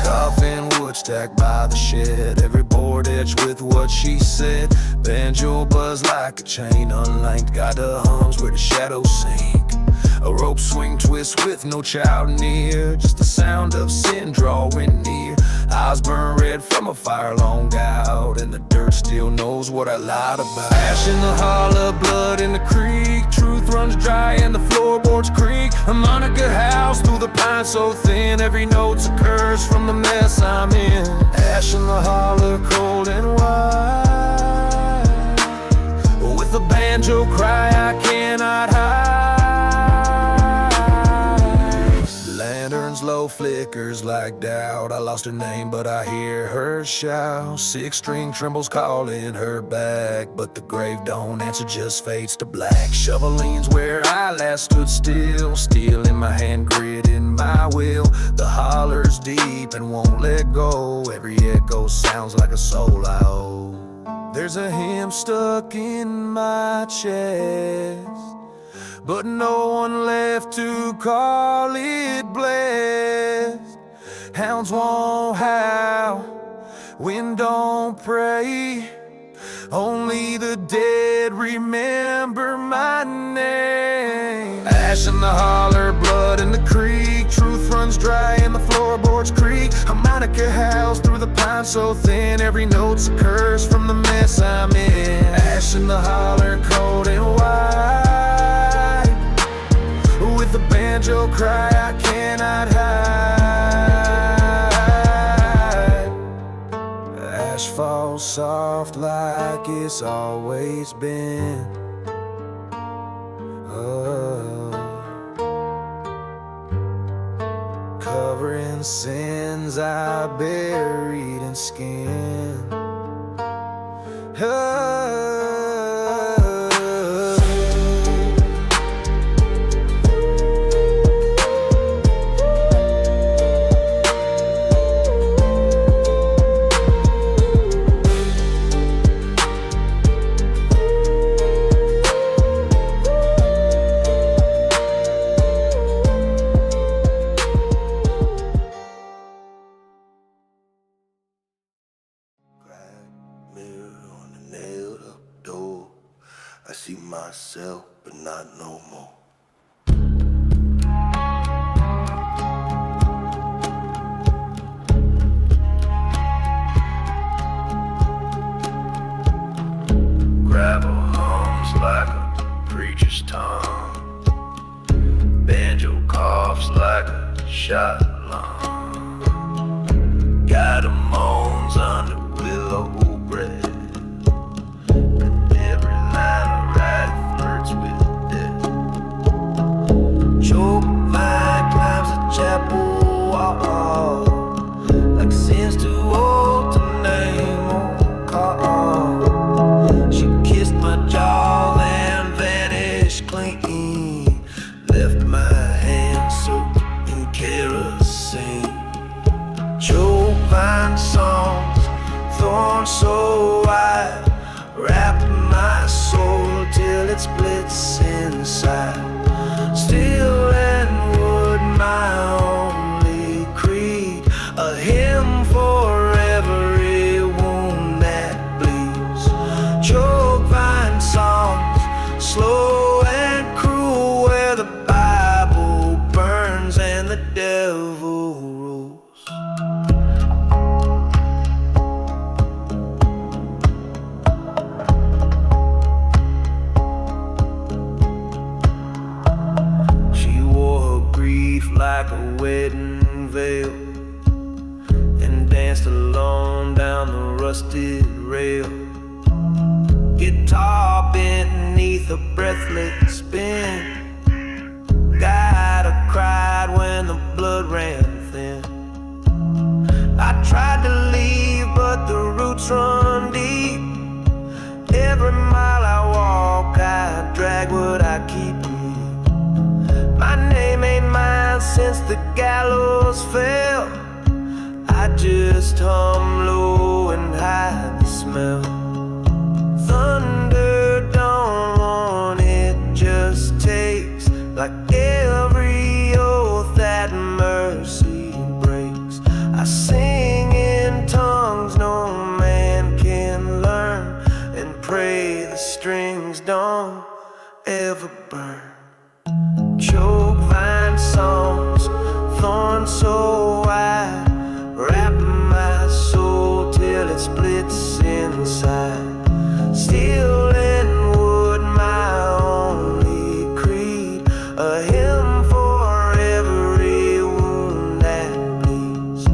Coffin wood stacked by the shed, every board edged with what she said. Banjo buzz like a chain unlinked, got the hums where the shadows sink. A rope swing twist with no child near, just the sound of sin drawing near. Eyes burn red from a fire long out, and the dirt still knows what I lied about. Ash in the hollow, blood in the creek. Truth runs dry and the floorboards creak. I'm on a good house through the pine so thin. Every note's a curse from the mess I'm in. Ash in the hollow, cold and white. With a banjo cry I cannot hide. Lanterns low flickers like doubt. I lost her name but I hear her shout. Six string trembles calling her back, but the grave don't answer, just fades to black. Shovel leans where I last stood still. Steel in my hand, grit in my will. The holler's deep and won't let go. Every echo sounds like a soul I owe. There's a hymn stuck in my chest, but no one left to call it blessed. Hounds won't howl, wind don't pray. Only the dead remember my name. Ash in the holler, blood in the creek. Truth runs dry in the floorboards creak. Harmonica howls through the pines so thin. Every note's a curse from the mess I'm in. Ash in the holler, cold and white. With the banjo cry I cannot hide. Ash falls soft like it's always been. Covering sins I buried in skin. I see myself, but not no more. Gravel hums like a preacher's tongue. Banjo coughs like a shot lung. Got a moans under willow bread. Choke vine climbs a chapel wall, like sin's too old to name or call. She kissed my jaw and vanished clean, left my hands soaked in kerosene. Choke vine songs, thorns so wide, wrap my soul till it splits inside. Steel and wood, my only creed, a hymn for every wound that bleeds. Choke vine songs, slow and cruel, where the Bible burns and the devil rules. Like a wedding veil, and danced alone down the rusted rail. Guitar bent beneath a breathless spin. God, I cried when the blood ran thin. I tried to leave, but the roots run deep. Every mile I walk, I drag what I keep. My name ain't mine since the gallows fell. I just hum low and hide the smell. Thunder don't want it, just takes, like every oath that mercy breaks. I sing in tongues no man can learn, and pray the strings don't ever burn. Choke vine songs, thorns so wide, wrap my soul till it splits inside. Steel and wood, my only creed, a hymn for every wound that bleeds.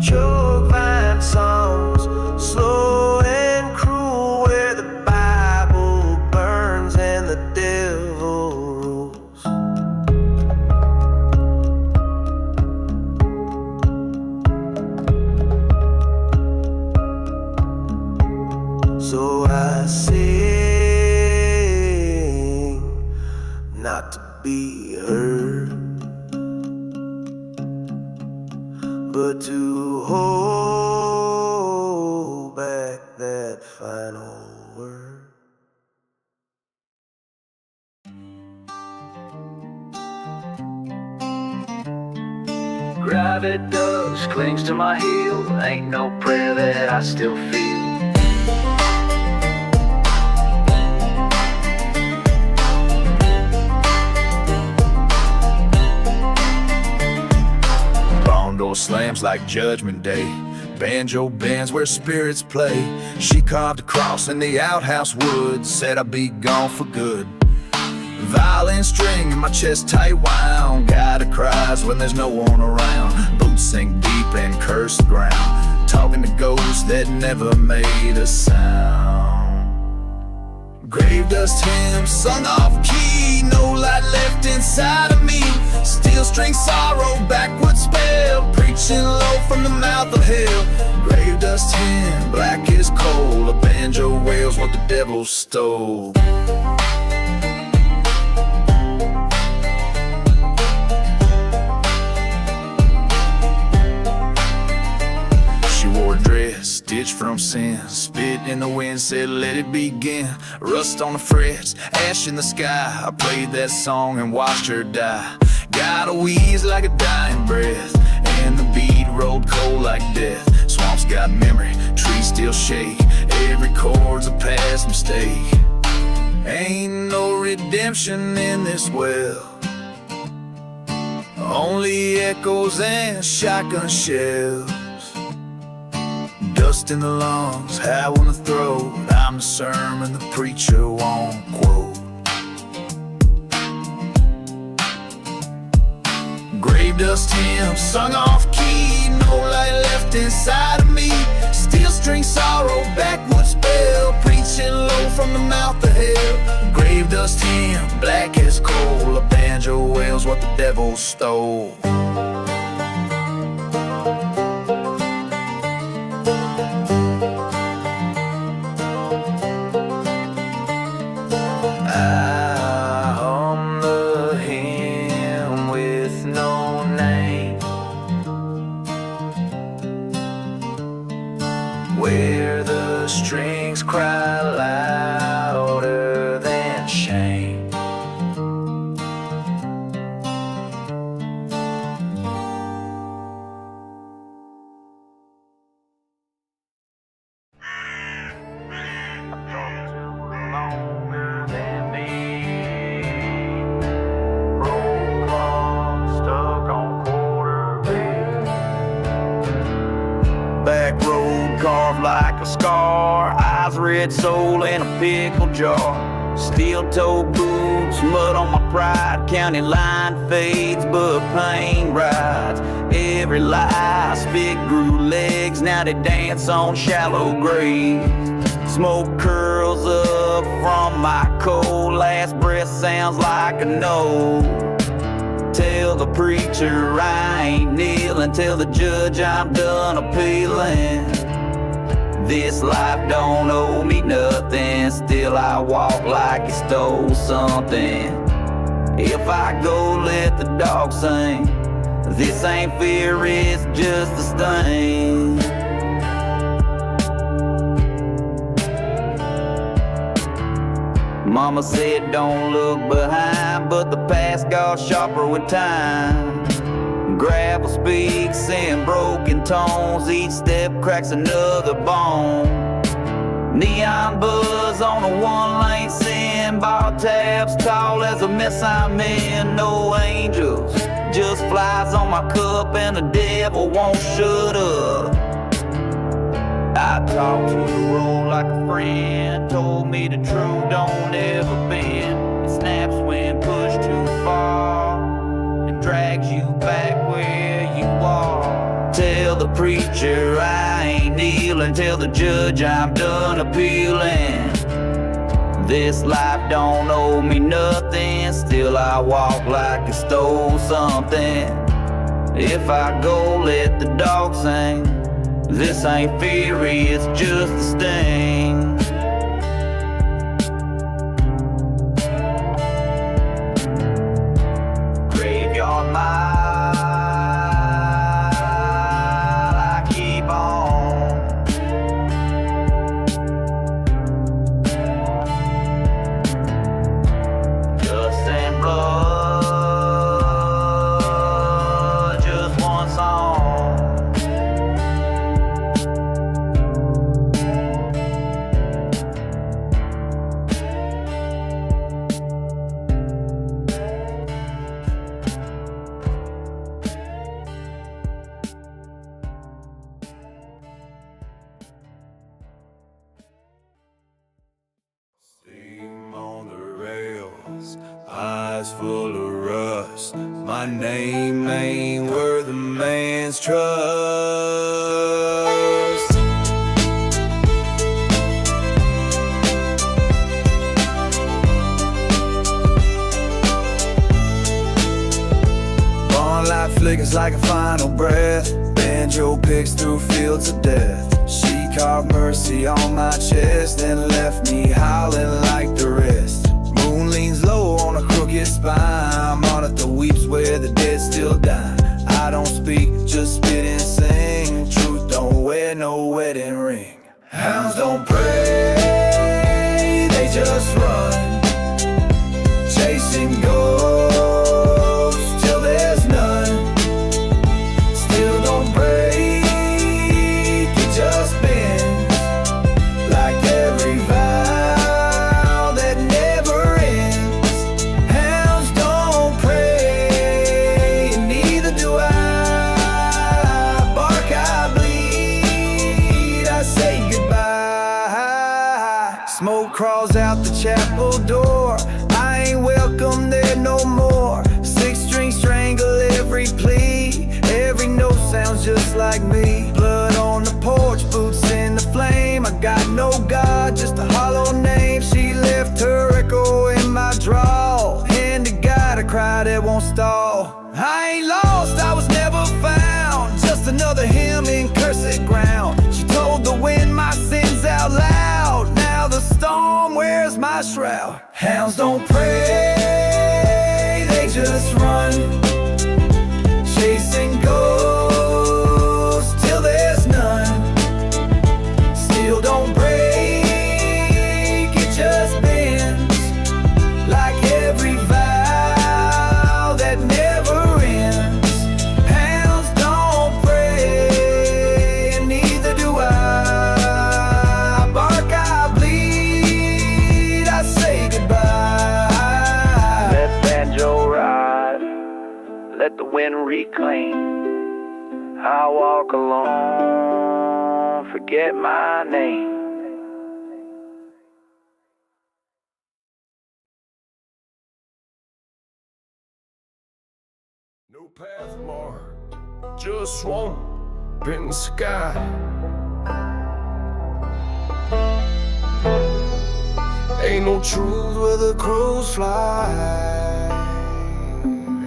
Choke vine songs, slow and cruel, where the Bible burns and the devil rules. So I sing, not to be heard, but to hold back that final word. Cry private dust clings to my heel. Ain't no prayer that I still feel. Barn door slams like Judgment Day. Banjo bands where spirits play. She carved a cross in the outhouse wood. Said I'd be gone for good. Violin string in my chest tight wound. Guide cries when there's no one around. Boots sink deep and curse the ground. Talking to ghosts that never made a sound. Grave dust hymns sung off key. No light left inside of me. Steel string sorrow, backwoods spell. Preaching low from the mouth of hell. Grave dust hymn, black as coal. A banjo wails what the devil stole. Stitched from sin, spit in the wind, said let it begin. Rust on the frets, ash in the sky. I played that song and watched her die. Got a wheeze like a dying breath, and the beat rolled cold like death. Swamps got memory, trees still shake. Every chord's a past mistake. Ain't no redemption in this well, only echoes and shotgun shells. Dust in the lungs, howl in the throat. I'm the sermon the preacher won't quote. Grave dust hymns sung off key. No light left inside of me. Steel string sorrow, backwoods spell. Preaching low from the mouth of hell. Grave dust hymn, black as coal. A banjo wails what the devil stole. Where the strings cry louder than shame. I've talked too longer than me. Roll call stuck on quarter-beat. Back road carved like a scar. Eyes red soul in a pickle jar. Steel-toed boots, mud on my pride. County line fades, but pain rides. Every lie, spit grew legs. Now they dance on shallow graves. Smoke curls up from my cold. Last breath sounds like a no. Tell the preacher I ain't kneeling. Tell the judge I'm done appealing. This life don't owe me nothing. Still I walk like he stole something. If I go, let the dog sing. This ain't fear, it's just a sting. Mama said don't look behind, but the past got sharper with time. Gravel speaks in broken tones. Each step cracks another bone. Neon buzz on a one-lane sin. Bar tabs tall as a mess I'm in. No angels, just flies on my cup, and the devil won't shut up. I talked to the road like a friend. Told me the truth don't ever bend. It snaps when pushed too far and drags you back where you are. Tell the preacher I ain't kneeling. Tell the judge I'm done appealing. This life don't owe me nothing. Still I walk like I stole something. If I go, let the dog sing. This ain't fury, it's just a sting. Graveyard mile, I keep on. Dust and blood, just one song. eyes full of rust. My name ain't worth a man's trust. Born life flickers like a final breath. Banjo picks through fields of death. She carved mercy on my chest and left me howling like the rest. Moon leans low on a crooked spine, Monitor weeps where the dead still die. I don't speak, just spit and sing. Truth don't wear no wedding ring. Hounds don't pray, they just run, chasing ghosts till there's none. Still don't break, it just bends like every vow that never ends. Hounds don't pray, and neither do I. Bark, I bleed, I say goodbye. Smoke crawls out the chapel door, I ain't welcome there no more. Six-string strangle every plea, every note sounds just like me. Blood on the porch, boots in the flame. I got no God, just a hollow name. She left her echo in my draw. Hand to God, a cry that won't stall. I ain't lost, I was never found, just another hymn in cursed ground. She told the wind my sins out loud. Now the storm wears my shroud. Hounds don't pray, they just run, chasing ghosts till there's none. Still don't break, it just bends like every vow that never ends. Hounds don't pray, and neither do I. Bark, I bleed, I say goodbye. Let banjo ride, let the wind reclaim. I walk alone, forget my name. No path marked, just swamp in the sky. Ain't no truth where the crows fly.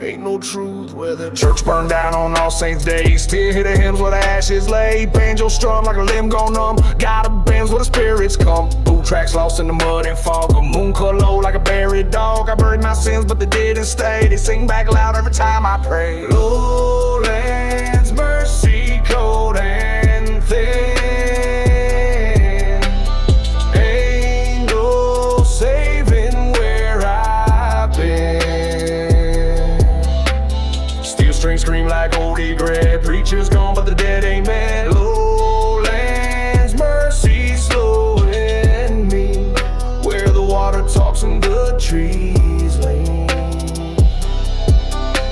Ain't no truth where the church burned down on All Saints Day. Still hear the hymns where the ashes lay. Banjo strum like a limb gone numb. Got a bends where the spirits come. Boot tracks lost in the mud and fog. A moon cut low like a buried dog. I buried my sins but they didn't stay. They sing back loud every time I pray. Lowlands, mercy, cold and thin. Ain't no saving where I've been. Strings scream like old egret. Preacher's gone but the dead ain't met. Lowlands, mercy, slowing me where the water talks and the trees lean.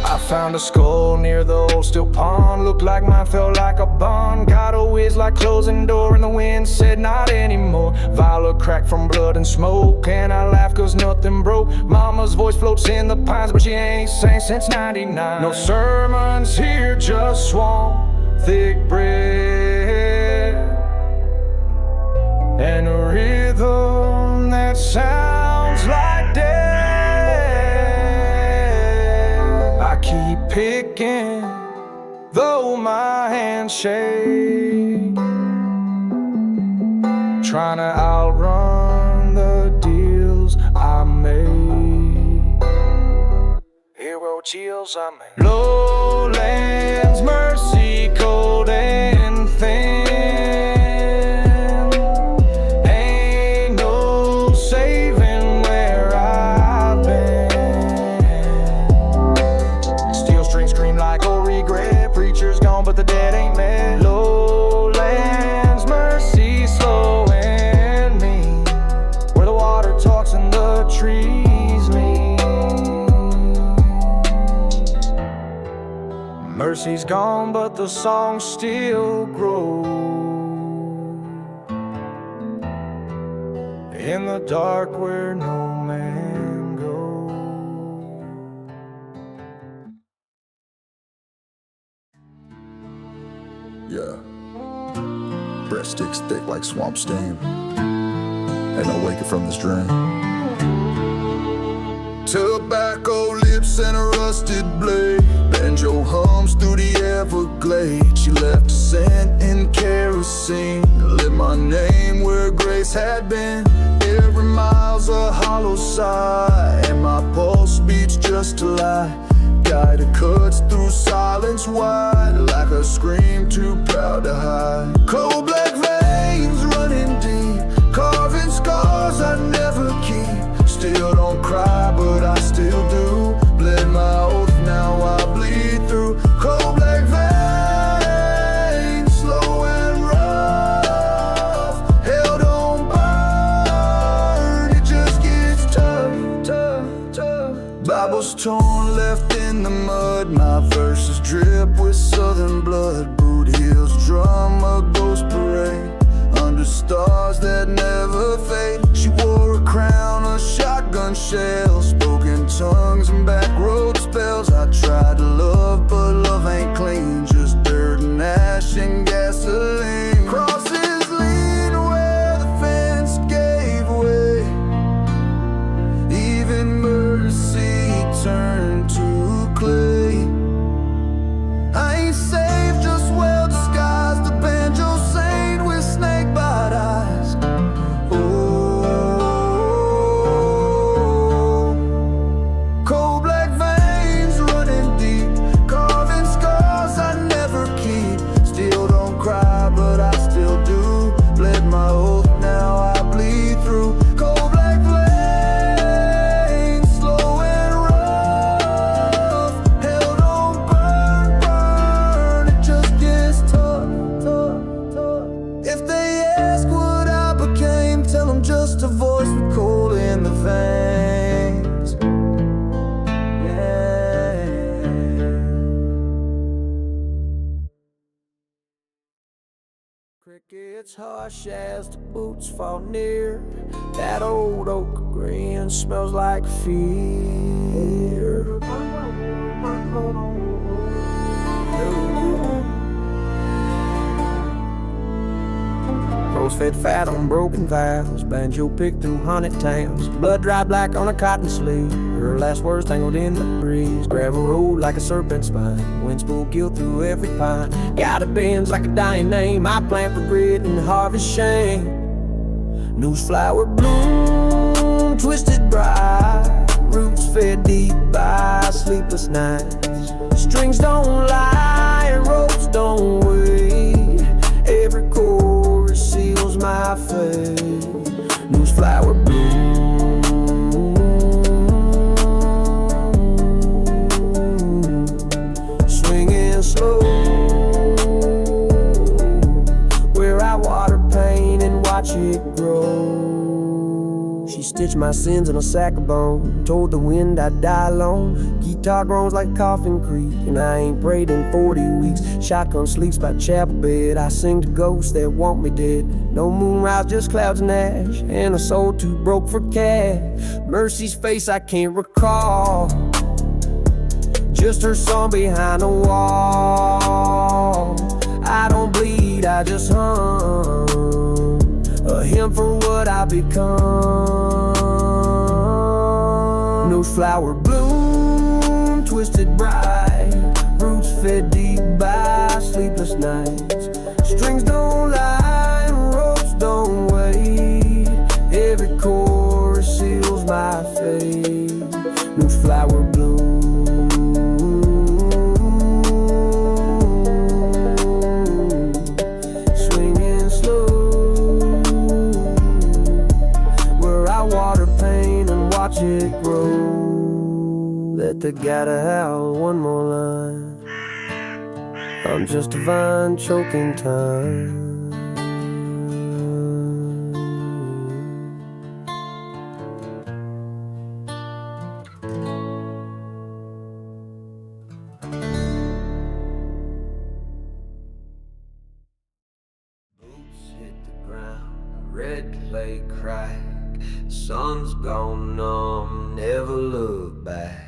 I found a skull near the old still pond. Looked like mine, felt like a bond. Got a whiz like closing door and the wind said not anymore. Violet cracked from blood and smoke, and I laugh cause nothing broke. Mama's voice floats in the pines but she ain't sang since 99. No sermons here, just swamp, thick bread, and a rhythm that sounds like death. I keep picking though my hands shake, trying to outrun the deals I made. Hero chills I made. Lowlands, mercy, cold and thin. Ain't no saving where I've been. Steel strings scream like old regret. Preacher's gone but the dead ain't met. Lowlands, mercy, slowing me where the water talks and the trees lean. Mercy's gone but the song still grows in the dark where no man goes. Yeah. Breath sticks thick like swamp steam. Ain't no waking from this dream. Tobacco lips and a rusted blade. Banjo hums through the Everglades. She left a scent in kerosene. Lit my name where grace had been. Every mile's a hollow sigh, and my pulse beats just to lie. Guided cuts through silence wide, like a scream too proud to hide. Cold black veins running deep, carving scars I never keep. Still don't cry, but I still do. Bled my oath, now I bleed through. Cold black veins, slow and rough. Hell don't burn, it just gets tough, tough, tough. Bibles torn, left in the mud. My verses drip with southern blood. Boot heels drum a ghost parade under stars that never fade. She wore a crown, a shotgun shell, spoken tongues and back road spells. I tried to love, but love ain't clean, just dirt and ash and gasoline. Crosses lean where the fence gave way. Even mercy turned to clay. I ain't safe, just well disguised. The banjo saint with snake bite eyes. Oh, cold black veins running deep, carving scars I never keep. Still don't cry, but I still do. Bled my oath, now I bleed through. Cold black veins, slow and rough. Hell don't burn, burn, it just gets tough, tough, tough. If they ask what I became, tell them just a voice with coal in the veins. Yeah. Crickets harsh as the boots fall near. That old oak green smells like fear. Crows fed fat on broken vows. Banjo picked through haunted towns. Blood dried black on a cotton sleeve. Her last words tangled in the breeze. Gravel road like a serpent spine. Winds pull guilt through every pine. Got it bends like a dying name. I plant for grit and harvest shame. Newsflower bloom, twisted bright. Roots fed deep by sleepless nights. Strings don't lie and ropes don't wait. Every chorus seals my fate. Newsflower bloom, swinging slow, where I water pain and watch it grow. She stitched my sins in a sack of bone, told the wind I'd die alone. Guitar groans like Coffin Creek, and I ain't prayed in 40 weeks. Shotgun sleeps by chapel bed, I sing to ghosts that want me dead. No moonrise, just clouds and ash, and a soul too broke for cash. Mercy's face I can't recall, just her song behind the wall. I don't bleed, I just hum a hymn for what I become. Newsflower bloom, twisted bright. Roots fed deep by sleepless nights. Strings don't lie and ropes don't wait. Every chorus seals my fate. Newsflower bloom, swinging slow, where I water pain and watch it grow. Let the gotta howl one more line. I'm just a vine choking time. Boots hit the ground, red clay crack. Sun's gone numb, never look back.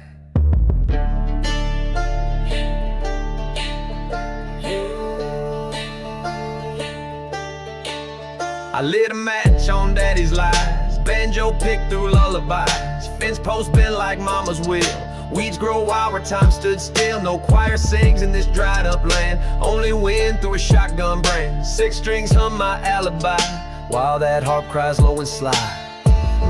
I lit a match on daddy's lies, banjo picked through lullabies, fence posts bent like mama's will. Weeds grow wild where time stood still. No choir sings in this dried up land, only wind through a shotgun brand. Six strings hum my alibi, while that harp cries low and sly.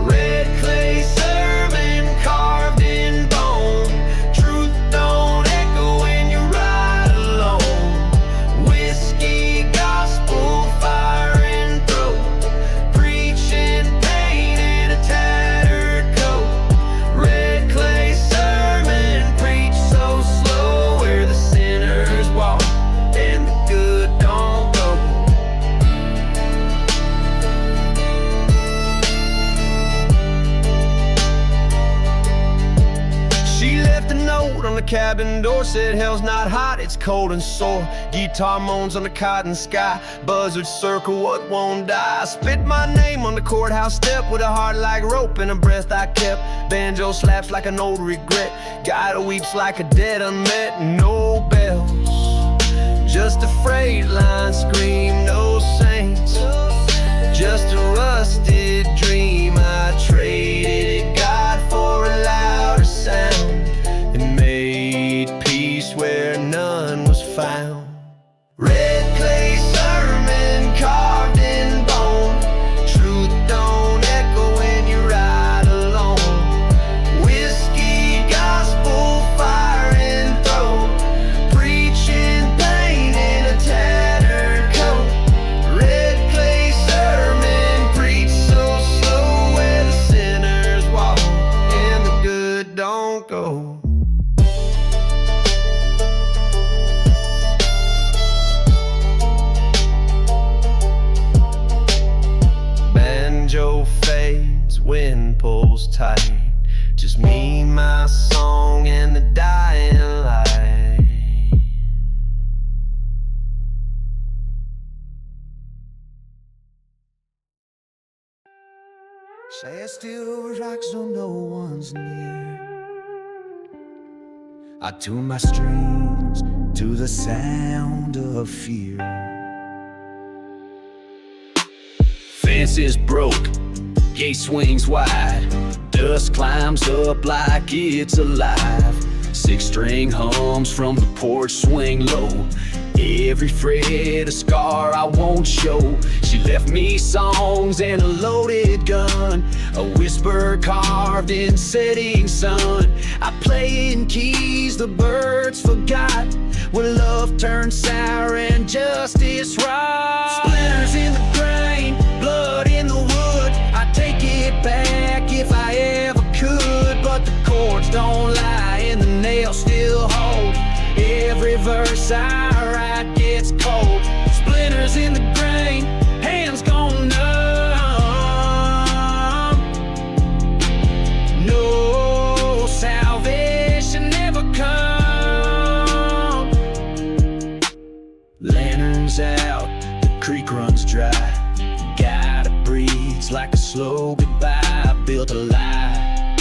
Red clay sermon carved in bone, truth don't echo when you ride alone. Whiskey, gospel, fire in throat, preaching pain in a tattered coat. Red clay sermon, preach so slow, where the sinners walk and the good don't go. She left a note on the cabin door, said hell's not hot, it's cold and sore. Guitar moans on the cotton sky, buzzards circle what won't die. I spit my name on the courthouse step with a heart like rope and a breath I kept. Banjo slaps like an old regret, God weeps like a dead unmet. No bells, just a freight line scream, no saints, just a rusted dream. I traded God for a louder sound and made peace where none was found. Red clay sermon carved in bone, truth don't echo when you ride alone. Whiskey, gospel, fire in throat, preaching pain in a tattered coat. Red clay sermon, preach so slow, where the sinners walk and the good don't go. Banjo fades, wind pulls tight, just me, my song, and the dying light. Say still rocks though no one's near. I tune my strings to the sound of fear. Fence is broke, gate swings wide, dust climbs up like it's alive. Six string hums from the porch swing low, every fret a scar I won't show. She left me songs and a loaded gun, a whisper carved in setting sun. I play in keys the birds forgot, when love turned sour and justice right. Splinters in the grain, blood in the wood, I take it back if I ever could. But the chords don't lie and the nails still hold, every verse I write gets cold. Splinters in the grain, hands gone numb. No salvation never come. Lanterns out, the creek runs dry, gotta breathe like a slow goodbye. Built a lie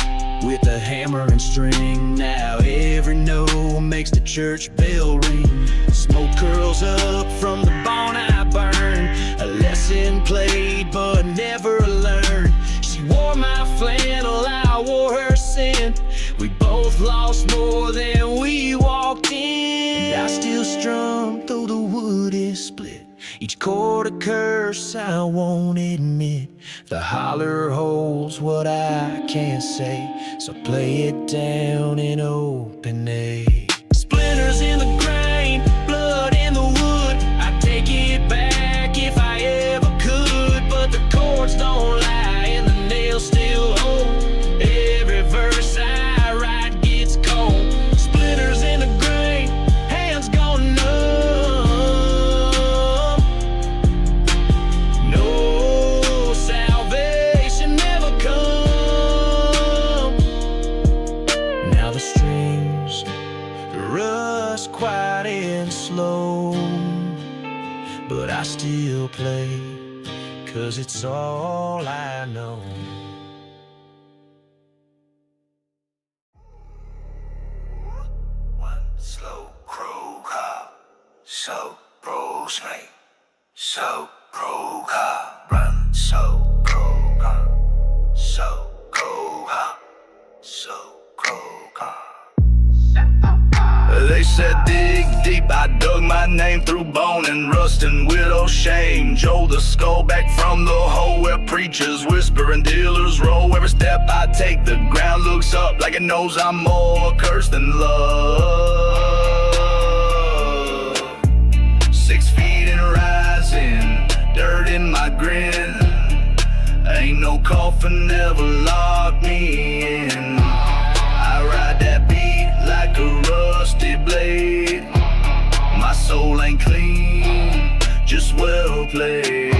with a hammer and string, now every note makes the church bell ring. Smoke curls up from the bone I burn, a lesson played but never learned. She wore my flannel, I wore her scent, we both lost more than we walked in. I still strum though the wood is split, each chord a curse I won't admit. The holler holds what I can't say, so play it down in open A. Splinters in the grain, blood in the wood, I take it back if I ever could. But the chords don't lie and the nails still hold, every verse I write gets cold. Splinters in the grain, hands gone numb. No salvation never come. Now the strings rust quiet and slow, but I still play, 'cause it's all I know. One slow crow cop, so pro snake, so pro cop, run. so cold, so cold, so cold. They said dig deep, I dug my name through bone and rust and widow shame. Joe the skull back from the hole where preachers whisper and dealers roll. Every step I take, the ground looks up like it knows I'm more cursed than love. 6 feet and rising, dirt in my grin. Ain't no coffin ever locked me in. I ride that beat like a rusty blade. My soul ain't clean, just well played.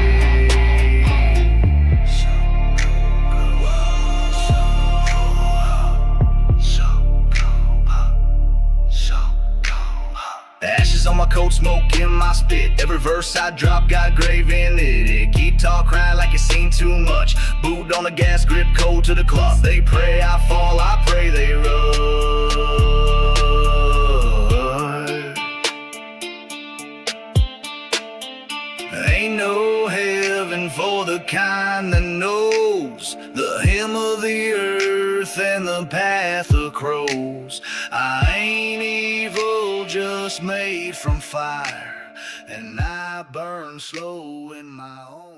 Ashes on my coat, smoke in my spit. Every verse I drop got grave in it. Guitar crying like it's seen too much. Boot on the gas, grip cold to the cloth. They pray I fall, I pray they run. Ain't no heaven for the kind that knows the hymn of the earth and the path of crows. I ain't evil, just made from fire, and I burn slow in my own